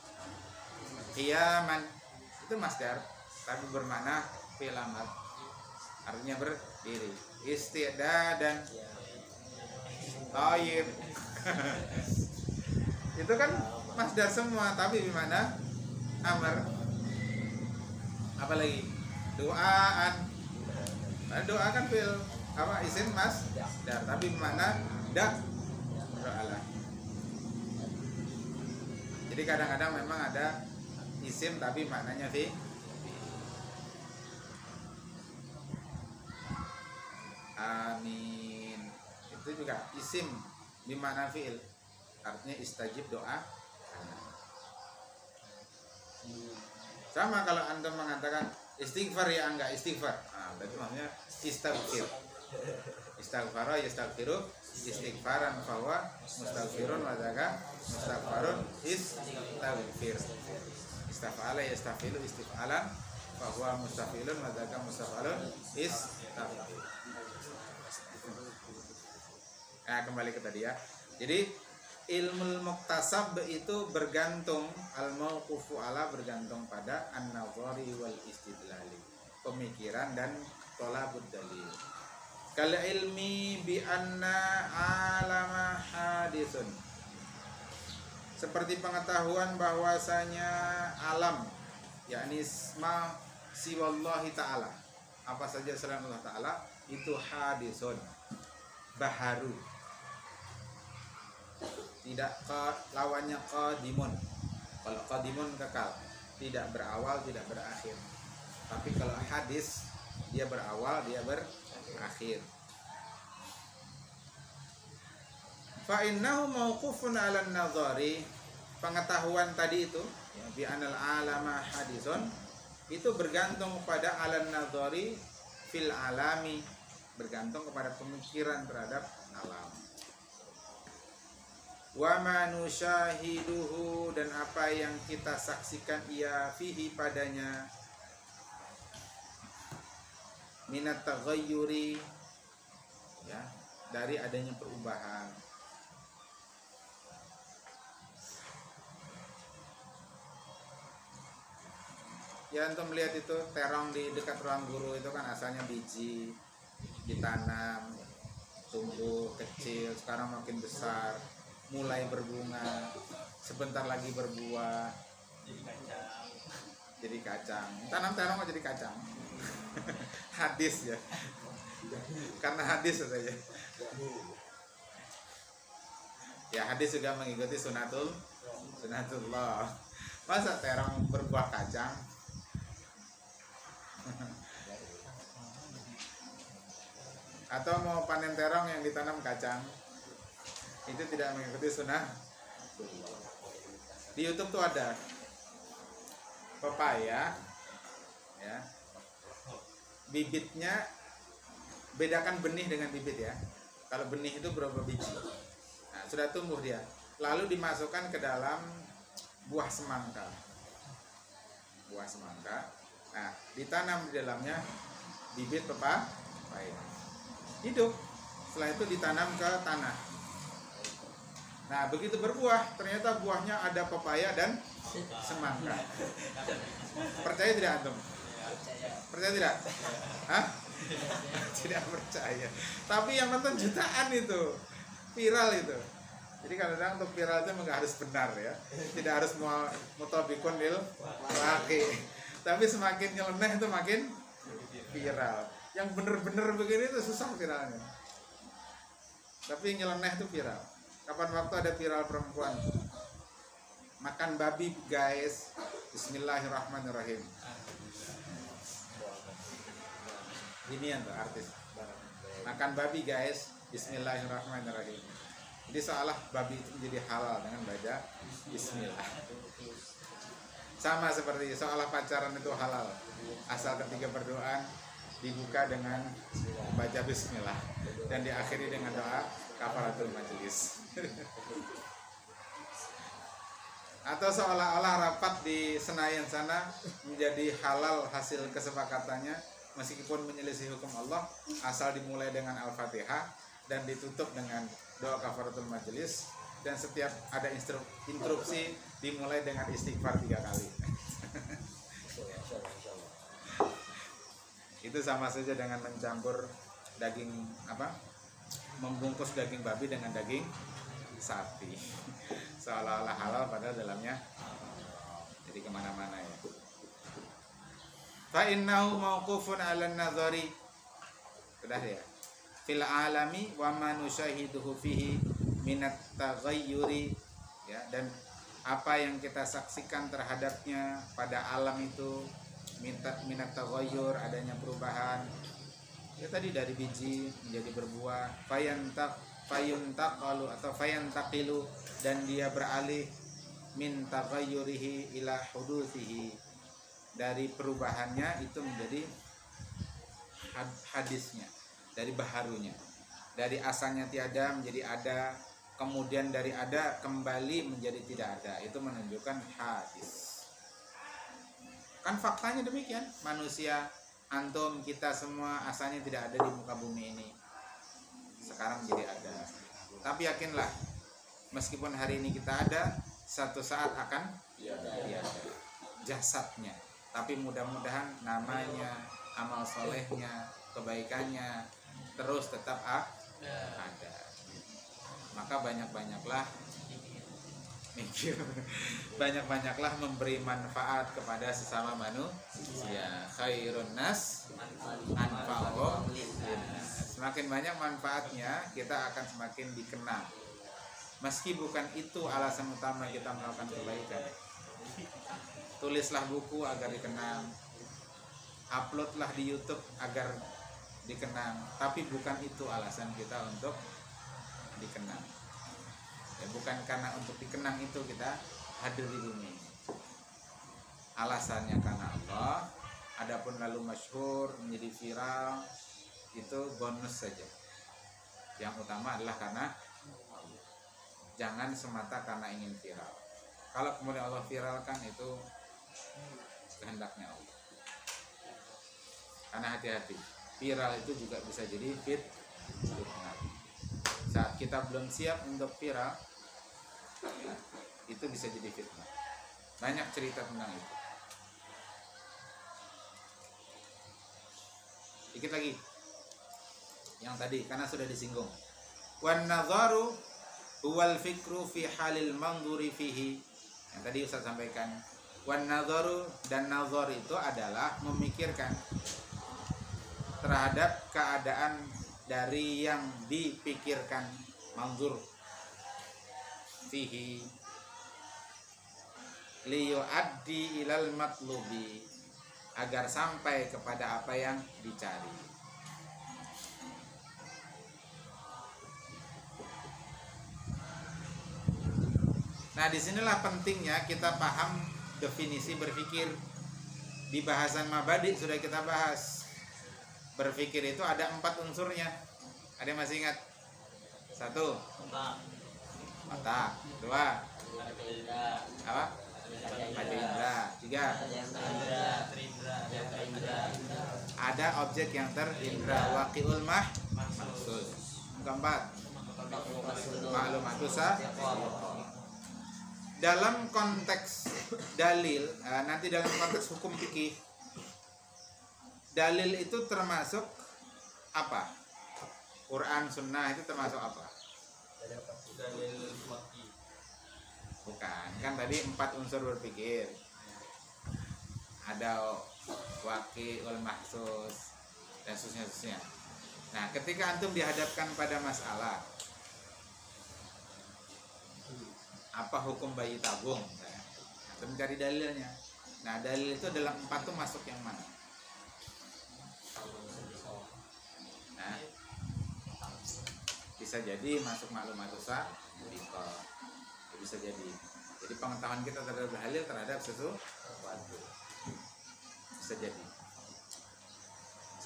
Qiyaman itu masdar, tapi bermakna fi'il amar, artinya berdiri. Isti'dadan, tayyib itu kan masdar semua, tapi gimana amar. Apalagi doaan, nah, doa kan fi'il apa, isim masdar, tapi gimana doalah. Jadi kadang-kadang memang ada isim tapi maknanya fi. Amin itu juga isim bimakna fi'il, artinya istajib doa. Sama kalau anda mengatakan istighfar ya enggak istighfar, nah, berarti maksudnya istaghfir. Istaghfara yastaghfiru istighfaran fahuwa mustaghfirun wa dzaka mustaghfarun istaghfir. Istafala yastaghfiru istighfalan fahuwa mustaghfirun wa dzaka mustaghfarun istaghfir. Nah, kembali ke tadi ya. Jadi ilmu muktasab itu bergantung, al-mauqufu ala bergantung pada an-nazari wal istidlali, pemikiran dan thalabud dalil. Kal ilmi bi anna alama haditsun, seperti pengetahuan bahwasanya alam, yakni ma siwallahi ta'ala, apa saja selain Allah Ta'ala itu haditsun, baharu. Tidak lawannya qadimun. Kalau qadimun kekal, tidak berawal, tidak berakhir. Tapi kalau hadis dia berawal, dia berakhir. Fa innahu mauqufun 'alan nadhari. Pengetahuan tadi itu ya, bi anal alama hadison itu bergantung pada alan nadhari fil alami, bergantung kepada pemikiran terhadap alam. Wa ma nusyahiduhu, dan apa yang kita saksikan ia fihi padanya, minat taghayyuri ya, dari adanya perubahan. Ya, untuk melihat itu terong di dekat ruang guru itu kan asalnya biji, ditanam, tumbuh kecil, sekarang makin besar, mulai berbunga, sebentar lagi berbuah, jadi kacang. Tanam terong jadi kacang. Hadis ya, karena hadis saja. Ya, hadis juga mengikuti sunatullah. Masa terong berbuah kacang? Atau mau panen terong yang ditanam kacang, itu tidak mengikuti sunnah. Di YouTube tuh ada pepaya ya, bibitnya, bedakan benih dengan bibit ya. Kalau benih itu berapa biji, nah, sudah tumbuh dia, lalu dimasukkan ke dalam buah semangka. Nah, ditanam di dalamnya bibit pepaya, hidup. Setelah itu ditanam ke tanah. Nah, begitu berbuah, ternyata buahnya ada pepaya dan semangka. Percaya tidak antum? Percaya tidak? Hah? Tidak percaya. Tapi yang nonton jutaan itu, viral itu. Jadi kadang-kadang untuk viral itu nggak harus benar ya, tidak harus mutabikun lil laki. Tapi semakin nyeleneh itu makin viral. Yang bener-bener begini itu susah viralnya. Tapi nyeleneh itu viral. Kapan waktu ada viral perempuan makan babi guys, bismillahirrahmanirrahim. Ginian tuh artis, makan babi guys, bismillahirrahmanirrahim. Jadi seolah babi itu menjadi halal dengan baca bismillah. Sama seperti seolah pacaran itu halal, asal ketika berdoa dibuka dengan baca bismillah dan diakhiri dengan doa kafaratul majelis. Atau seolah-olah rapat di Senayan sana menjadi halal hasil kesepakatannya meskipun menyelisih hukum Allah, asal dimulai dengan Al-Fatihah dan ditutup dengan doa kafaratul majelis, dan setiap ada instruksi dimulai dengan istighfar 3 kali. Itu sama saja dengan mencampur daging membungkus daging babi dengan daging sapi, seolah-olah halal padahal dalamnya jadi kemana-mana ya. Fa innahu mauqufun 'alan nadhari, sudah ya, fil alami wa ma nusyahiduhu fihi minat taghayyuri ya, dan apa yang kita saksikan terhadapnya pada alam itu minat taghayyur, adanya perubahan ya, tadi dari biji menjadi berbuah, fayuntaqalu atau fayantaqilu, dan dia beralih min taghayyurihi ila huduthihi, dari perubahannya itu menjadi hadisnya, dari baharunya, dari asalnya tiada menjadi ada, kemudian dari ada kembali menjadi tidak ada. Itu menunjukkan hadis. Kan faktanya demikian, manusia, antum, kita semua asalnya tidak ada di muka bumi ini, sekarang jadi ada. Tapi yakinlah, meskipun hari ini kita ada, satu saat akan tiada jasadnya. Tapi mudah-mudahan namanya, amal solehnya, kebaikannya terus tetap ada. Maka banyak-banyaklah mikir, banyak-banyaklah memberi manfaat kepada sesama manusia. Khairun nas anfa'uhum linnas. Semakin banyak manfaatnya, kita akan semakin dikenal. Meski bukan itu alasan utama kita melakukan kebaikan. Tulislah buku agar dikenang, uploadlah di YouTube agar dikenang, tapi bukan itu alasan kita untuk dikenang. Ya, bukan karena untuk dikenang itu kita hadir di bumi. Alasannya karena Allah. Adapun lalu masyhur menjadi viral itu bonus saja. Yang utama adalah karena Allah. Jangan semata karena ingin viral. Kalau kemudian Allah viralkan itu kehendaknya Allah. Karena hati-hati, viral itu juga bisa jadi fitnah. Saat kita belum siap untuk viral, itu bisa jadi fitnah. Banyak cerita tentang itu. Dikit lagi. Yang tadi karena sudah disinggung. Wan nadharu huwal fikru fi halil manzuri fihi. Yang tadi Ustaz sampaikan. Wan nadharu dan nazar itu adalah memikirkan terhadap keadaan dari yang dipikirkan, manzur fihi liyuaddi ilal matlubi, agar sampai kepada apa yang dicari. Nah, disinilah pentingnya kita paham definisi berpikir. Di bahasan Mabadi sudah kita bahas. Berpikir itu ada 4 unsurnya. Ada yang masih ingat? 1, mata. 2, apa? Ada indra. 3, ada objek yang terindra, waqiul mahsus. 4, ma'lumatus sabiqah. Dalam konteks dalil, nanti dalam konteks hukum fikih, dalil itu termasuk apa? Quran, sunnah itu termasuk apa? Dalil waqi. Bukan, kan tadi 4 unsur berpikir. Ada waqi, wal mahsus, dan seterusnya. Nah, ketika antum dihadapkan pada masalah apa hukum bayi tabung, antum cari dalilnya. Nah, dalil itu dalam 4 itu masuk yang mana? Nah, bisa jadi masuk maklumatus sabiqah. Bisa jadi pengetahuan kita terhadap dalil terhadap sesuatu bisa jadi.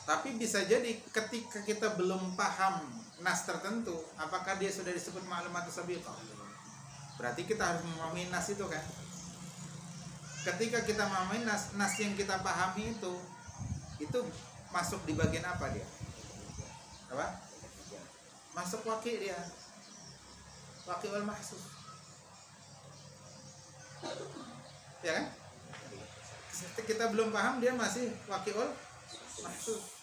Tapi bisa jadi ketika kita belum paham nas tertentu, apakah dia sudah disebut maklumatus sabiqah? Berarti kita harus memahami nas itu kan. Ketika kita memahami nas yang kita pahami itu masuk di bagian apa dia? Apa? Masuk waqi dia. Waqi wal mahsus. Ya kan? Kita belum paham, dia masih waqi'ul mahsus,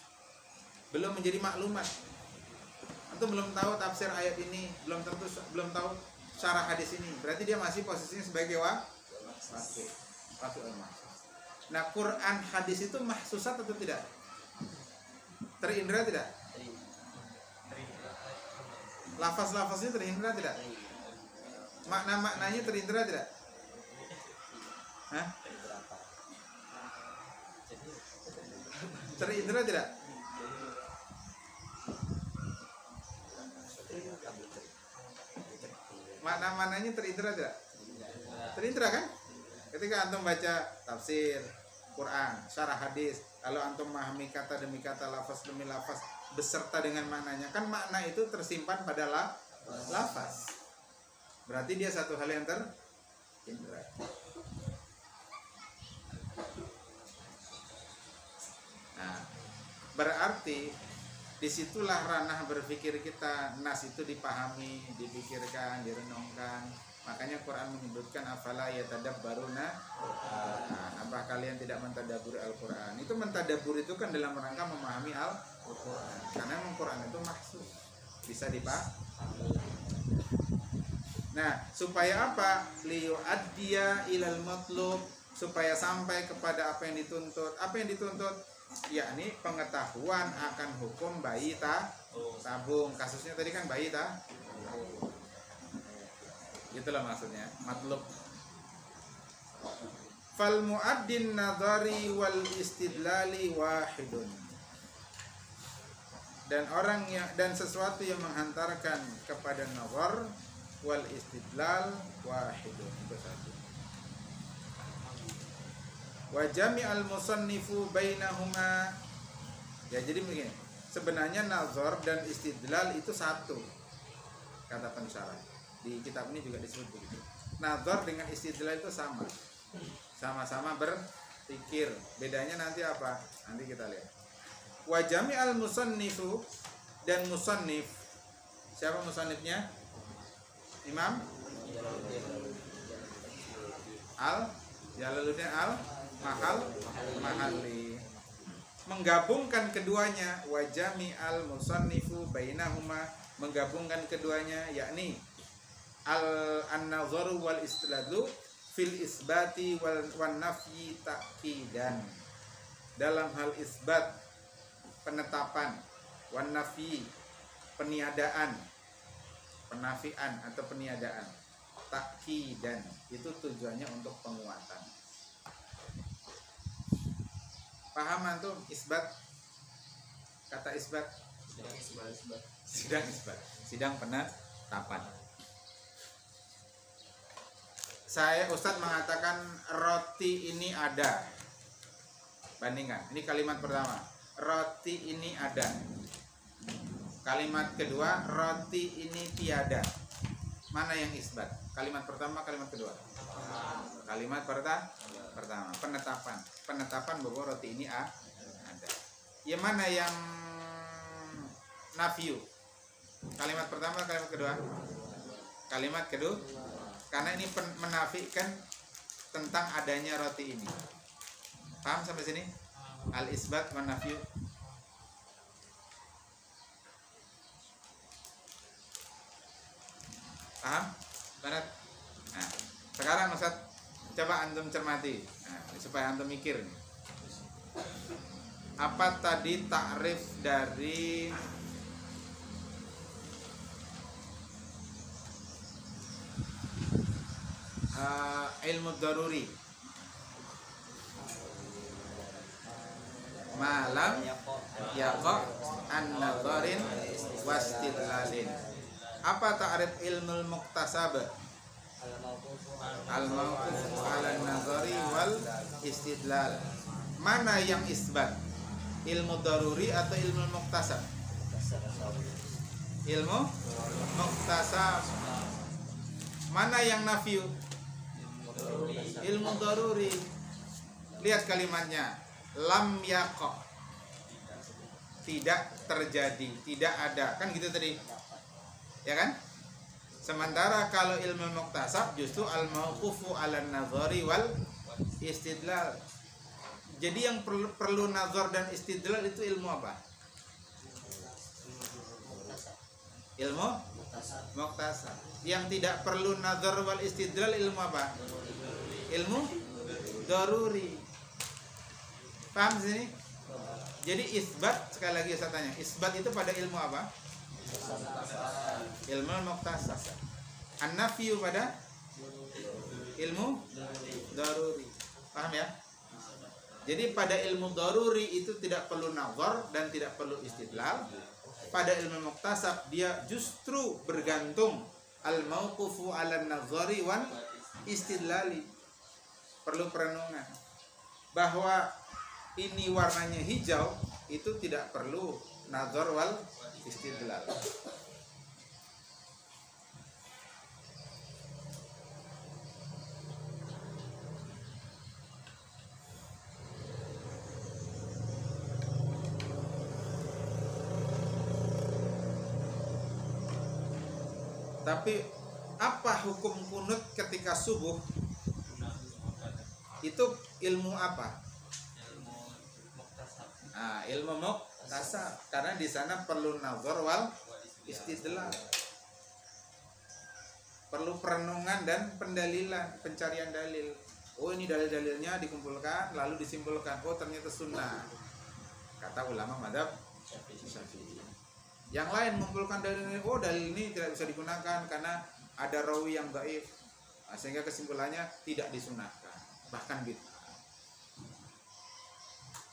belum menjadi maklumat. Atau belum tahu tafsir ayat ini, belum tahu syarah hadis ini, berarti dia masih posisinya sebagai waqi'ul mahsus. Nah, Quran hadis itu mahsusat atau tidak? Terindra tidak? Lafaz-lafaznya terindra tidak? Makna-maknanya terindra tidak? Hah? Terindra tidak? Makna-maknanya terindra tidak? Terindra kan? Ketika antum baca tafsir Quran, syarah hadis, lalu antum memahami kata demi kata, lafaz demi lafaz beserta dengan maknanya, kan makna itu tersimpan pada lafaz. Berarti dia satu hal yang terindra. Nah, berarti disitulah ranah berpikir kita. Nas itu dipahami, dipikirkan, direnungkan. Makanya Quran menyebutkan afala yatadabbaruna Quran. Apa kalian tidak mentadabburi Al-Quran? Itu mentadabbur itu kan dalam rangka memahami Al-Quran. Karena Al-Quran itu mahsus, bisa dipahami. Nah, supaya apa? Liyu'addiya ilal matlub, supaya sampai kepada apa yang dituntut. Apa yang dituntut? Yakni pengetahuan akan hukum bayi tabung. Kasusnya tadi kan bayi tabung. Itulah maksudnya matlub. Fal mu'addin nadhari wal istidlali wahidun. Dan sesuatu yang menghantarkan kepada nazar wal istidlal wahidun. Itu satu. Wa jami'al musannifu bainahuma. Ya jadi begini, sebenarnya nazar dan istidlal itu satu, kata pensyarah. Di kitab ini juga disebut begitu. Nazar dengan istidlal itu sama, sama-sama berpikir. Bedanya nanti apa? Nanti kita lihat. Wa jami'al musannifu, dan musannif, siapa musannifnya? Imam Jalaluddin Al-Mahalli. Menggabungkan keduanya, wa jami'al musannifu bainahuma, menggabungkan keduanya, yakni an-nazaru wal istidlalu fil isbati wal nafyi ta'kidan. Dalam hal isbat, penetapan, wan nafyi, peniadaan, penafian atau peniadaan, ta'kidan, itu tujuannya untuk penguatan. Paham antum isbat? Kata isbat? Sidang penetapan. Ustadz mengatakan roti ini ada. Bandingkan. Ini kalimat pertama. Roti ini ada. Kalimat kedua, roti ini tiada. Mana yang isbat? Kalimat pertama, kalimat kedua? Kalimat pertama, penetapan bahwa roti ini ada. Yang mana yang nafyu? Kalimat pertama, kalimat kedua? Kalimat kedua, karena ini menafikan tentang adanya roti ini. Paham sampai sini? Al isbat wa nafyu. Paham? Barat. Nah, sekarang Ustaz coba antum cermati, supaya antum mikir nih. Apa tadi takrif dari ilmu daruri? Malam yaqa an-nadharin wastidlalin. Apa ta'rif ilmul muktasab? Al-mawquf 'ala an-nazari wal istidlal. Mana yang isbat? Ilmu daruri atau ilmu muktasab? Ilmu muktasab. Mana yang nafyu? Ilmu daruri. Lihat kalimatnya. Lam yaqa. Tidak terjadi, tidak ada. Kan gitu tadi. Ya kan? Sementara kalau ilmu muktasab justru al-mauqufu 'alan nazari wal istidlal. Jadi yang perlu nazar dan istidlal itu ilmu apa? Ilmu muktasab. Yang tidak perlu nazar wal istidlal ilmu apa? Ilmu daruri. Paham sini? Jadi isbat, sekali lagi saya tanya, isbat itu pada ilmu apa? Ilmu muktasab. An-nafyu pada ilmu daruri. Paham ya? Jadi pada ilmu daruri itu tidak perlu nazar dan tidak perlu istidlal. Pada ilmu muktasab dia justru bergantung al-mauqufu 'alan nazari wan istidlali. Perlu perenungan bahwa ini warnanya hijau itu tidak perlu nazar wal istidlal. Tapi apa hukum kunut ketika subuh? Itu ilmu apa? Ilmu muktasab. Nah, ilmu muktasab karena di sana perlu nazar wal istidlal. Perlu perenungan dan pendalilan, pencarian dalil. Oh, ini dalil-dalilnya dikumpulkan lalu disimpulkan. Oh, ternyata sunnah. Kata ulama madzhab Syafi'i. Yang lain mengumpulkan dalil, oh dalil ini tidak bisa digunakan karena ada rawi yang dhaif. Nah, sehingga kesimpulannya tidak disunahkan, bahkan bid'ah.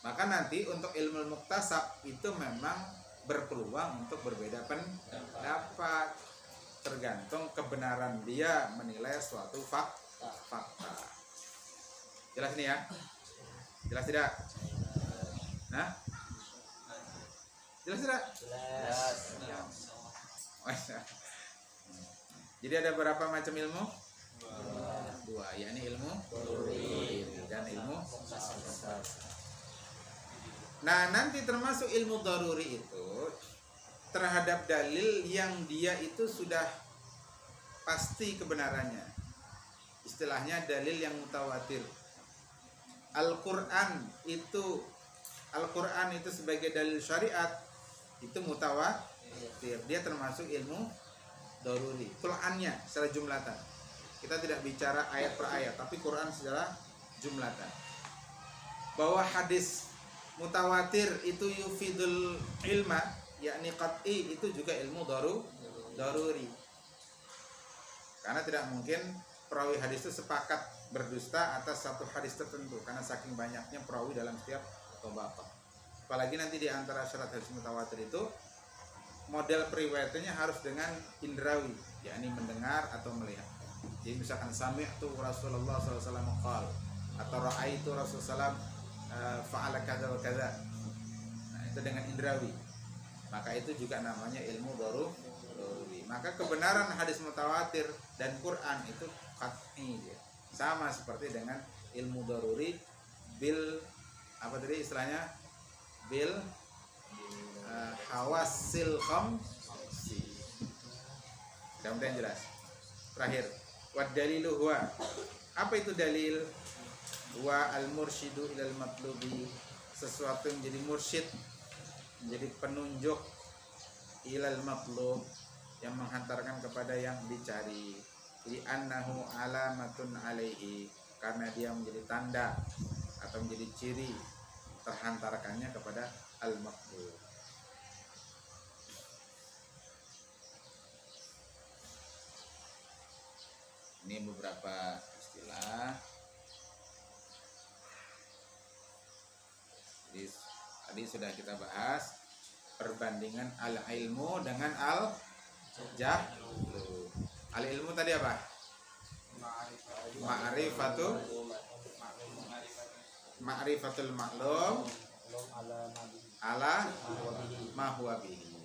Maka nanti untuk ilmu muktasab itu memang berpeluang untuk berbeda pendapat. tergantung kebenaran dia menilai suatu fakta. Jelas nih ya? Jelas tidak? Nah? Jelas tidak? Jadi ada berapa macam ilmu? Dua, yakni ilmu dan ilmu. Nah, nanti termasuk ilmu daruri itu terhadap dalil yang dia itu sudah pasti kebenarannya. Istilahnya dalil yang mutawatir. Al-Qur'an itu sebagai dalil syariat itu mutawatir. Dia termasuk ilmu daruri. Qur'annya secara jumlatan. Kita tidak bicara ayat per ayat, tapi Quran secara jumlatan. Bahwa hadis mutawatir itu yufidul ilma, yakni qat'i, itu juga ilmu daruri. Karena tidak mungkin perawi hadis itu sepakat berdusta atas satu hadis tertentu, karena saking banyaknya perawi dalam setiap tabaqah. Apalagi nanti di antara syarat hadis mutawatir itu model periwayatannya harus dengan indrawi, yakni mendengar atau melihat. Jadi misalkan sami'tu Rasulullah SAW qal, atau ra'aitu Rasulullah fa'ala kadza wa kadza. Nah, itu dengan indrawi. Maka itu juga namanya ilmu daruri. Maka kebenaran hadis mutawatir dan Quran itu qat'i. Sama seperti dengan ilmu daruri bil apa tadi istilahnya? Bil hawasil khamsi. Mudah-mudahan jelas. Terakhir, wad dalilu huwa. Apa itu dalil? Wa al-mursyidu ilal matlubi, sesuatu yang menjadi mursyid, menjadi penunjuk, ilal matlub, yang menghantarkan kepada yang dicari. Jadi annahu alamatun alaihi, karena dia menjadi tanda atau menjadi ciri terhantarkannya kepada al-matlub. Ini beberapa istilah. Jadi tadi sudah kita bahas perbandingan al-ilmu dengan al-jahlu. Al-ilmu tadi apa? Ma'rifatul maklum ala ma huwa bihi.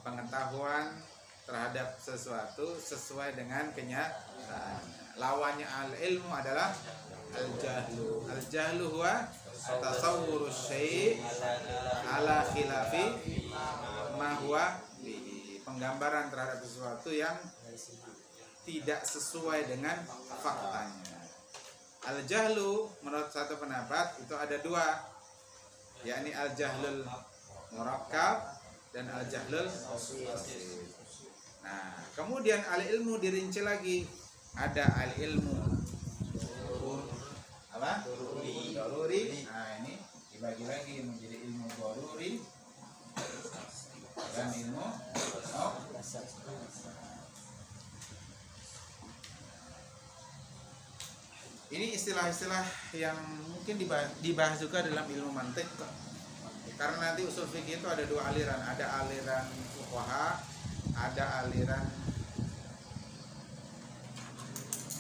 Pengetahuan terhadap sesuatu sesuai dengan kenyataan. Lawannya al-ilmu adalah al-jahlu. Al-jahlu huwa tasawwurus syai' ala khilafi ma huwa bihi. Penggambaran terhadap sesuatu yang tidak sesuai dengan faktanya. Al-jahlu menurut satu pendapat itu ada dua, yakni al-jahlul murakkab dan al-jahlul basit. Nah, kemudian al-ilmu dirinci lagi. Ada al-ilmu apa? Daruri. Nah, ini dibagi lagi menjadi ilmu daruri dan ilmu ini istilah-istilah yang mungkin dibahas juga dalam ilmu mantiq. Karena nanti usul fikih itu ada dua aliran, ada aliran fuqaha, ada aliran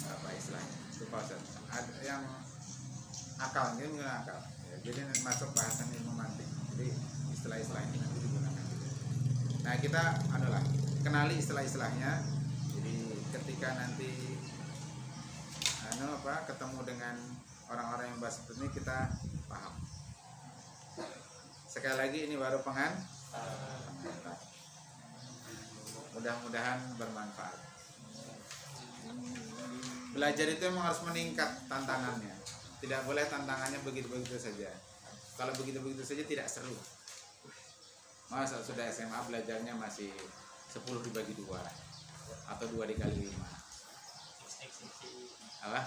apa istilahnya? Lupa Ustaz. Ada yang akal, ini menggunakan akal. Ya, jadi masuk bahasan ilmu mantiq. Jadi istilah-istilah ini nanti digunakan. Nah, kita kenali istilah-istilahnya. Jadi ketika nanti ketemu dengan orang-orang yang bahas ini kita paham. Sekali lagi ini baru mudah-mudahan bermanfaat. Belajar itu memang harus meningkat tantangannya. Tidak boleh tantangannya begitu-begitu saja. Kalau begitu-begitu saja tidak seru. Masa sudah SMA belajarnya masih 10 dibagi 2 atau 2 dikali 5. Apa?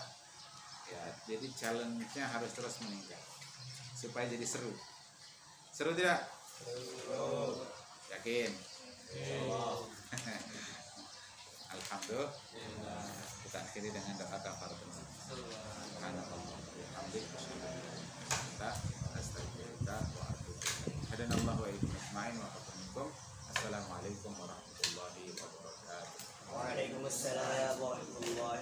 Ya, jadi challenge-nya harus terus meningkat supaya jadi seru. Seru tidak? Seru. Yakin? Alhamdulillah. Kita akhiri dengan doa kafaratul majlis. Subhanallah wa bihamdihi astaghfirullah wa atubu ilaih. Hadanallahu wa iyyakum ajma'in wa aqim. Assalamualaikum warahmatullahi wabarakatuh. والسلام ورحمة الله